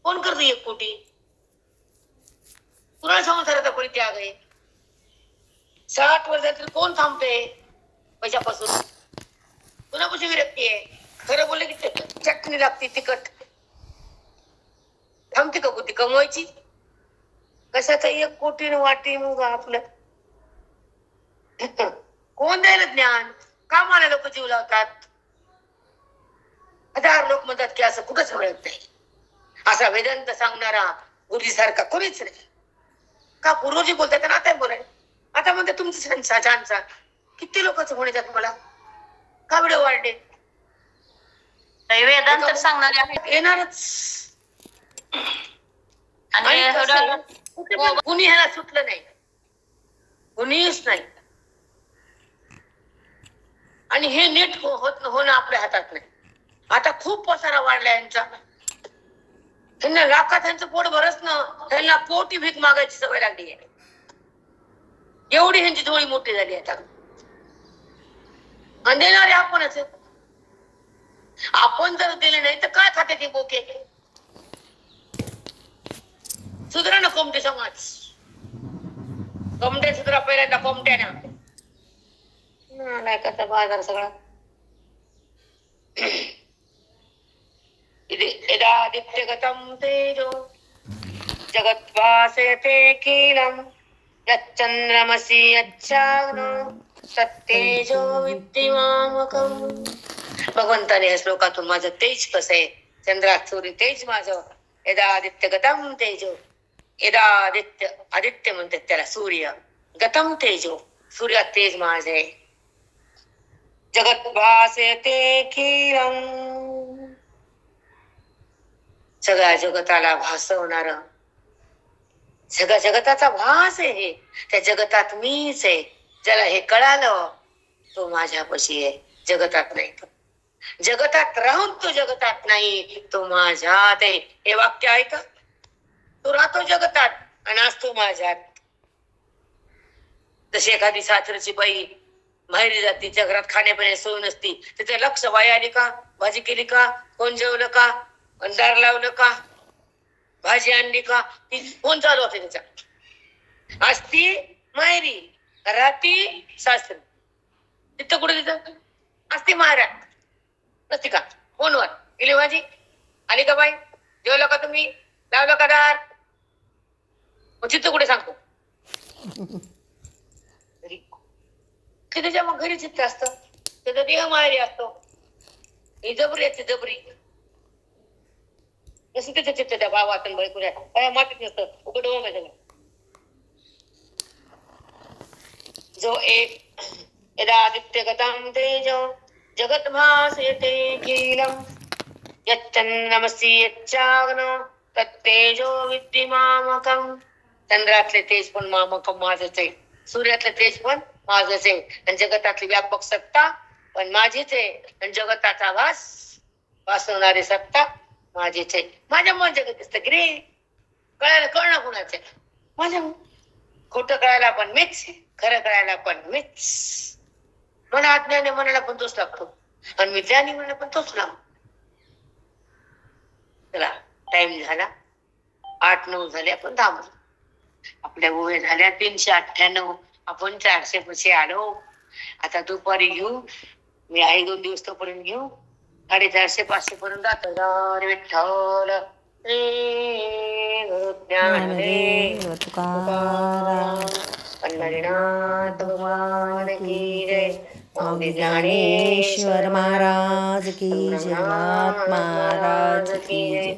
कोण करतो 1 कोटी. कुणाला संसाराचा परित्याग आहे. 60 वर्षात कोण थांबते पैशापासून. कुणापासून विरक्ती आहे. खरं बोलले की चटणी लागते तिखट. थांबते का बुद्धी कमवायची. कशाचा 1 कोटी वाटी मग आपलं. कोण द्यायला ज्ञान. कामाला लोक जीव लावतात. 1000 लोक म्हणतात की असं कुठंच मिळत नाही. असा वेदांत सांगणारा गुरुजीसारखा कोणीच नाही. का पूर्वजी बोलतात ना, आता बोलाय. आता म्हणते तुमचं छानसा किती लोकांचं म्हणतात मला. का व्हिडिओ वाढले. वेदांत सांगणारे आहेत येणारच. आणि कुणी ह्याला सुटलं नाही, कुणीच नाही. आणि हे नीट होणं आपल्या हातात नाही. आता खूप पसारा वाढला यांचा. त्यांना लाखात त्यांचं पोट भरत ना, त्यांना कोटी भीक मागायची सवय लागली आहे. एवढी ह्यांची झोळी मोठी झाली आता. आणि देणारे आपणच. आपण जर दिले नाही तर काय खाते ते बोके. सुधरा ना कोमटे समाज. कोमटे सुधरा पहिल्यांदा कोमट्यानं. नाही करता बाजार सगळा. यदादित्यगतं तेजो जगद्भासयतेऽखिलं यच्चन्द्रमसि यच्चाग्नो तत्तेजो विद्धि मामकम्. भगवंताने या श्लोकातून माझं तेज कसं आहे. चंद्रात सूर्य तेज माझं. यदादित्यगतं तेजो. यदादित्य आदित्य म्हणतात त्याला सूर्य. गतं तेजो सूर्यात तेज माझे. जगद्भासयतेऽखिलं सगळ्या जगताला भासवणार. सगळ्या जगताचा भास आहे हे. त्या जगतात मीच आहे. ज्याला हे कळालं तो माझ्यापाशी आहे. जगतात नाही. जगतात राहून तो जगतात नाही, तो माझ्यात आहे. हे वाक्य आहे का? तो राहतो जगतात आणि असतो माझ्यात. जशी एखादी सासरची बाई माहेरी जाते, तिच्या घरात खाण्यापिण्याची सोय नसती, तिचं लक्ष बाई आली का, भाजी केली का, कोण जेवलं का, दार लावलं का, भाजी आणली का, ती फोन चालू होते तिचा. असती माहेरी, राहती सासरी, तिथं कुठे तिथं असते माहेरात नसती का, फोनवर गेली भाजी आली का, बाई जेवलं का, तुम्ही लावलं का दार, मग तिथं कुठे सांगतो. ते त्याच्या मग घरी चित्त असतं, त्याचा देह माहेरी असतो. ही जबरी असते, जबरी जसं त्याचं चित्त त्या भावात बायकुऱ्या काय मातीत नसतं, उघड सगळं. जो एक यदादित्य गतम तेजो जगत भासेते खिलम यच्चन्नमसि यच्चाग्नो तत्तेजो विद्धि मामकम. चंद्रातले तेज पण मामकम माझच आहे, सूर्यातले तेज पण माझच आहे, आणि जगतातली व्यापक सत्ता पण माझीच आहे, आणि जगताचा वासवणारी सत्ता माझीच आहे. माझ्यामुळे जगत दिसतं की रे, कळायला कळणं कुणाचं माझ्या. खोटं कळायला पण मीच, खरं कळायला पण मीच. मला अज्ञानी म्हणायला पण तोच लागतो, आणि मी ज्ञानी म्हणायला पण तोच लागतो. चला टाइम झाला, 8-9 झाले, आपण थांबलो. आपल्या गोळ्या झाल्या 398, आपण 400 पैसे आलो. आता दुपारी घेऊ, मी आहे 2 दिवस तोपर्यंत घेऊ. 450-500 पर्यंत जातो. विठ्ठल श्री गुरु ज्ञानदेव तुकाराम पंढरीनाथ भगवान की जय. स्वामी ज्ञानेश्वर महाराज की जय. महात्मा महाराज की जय.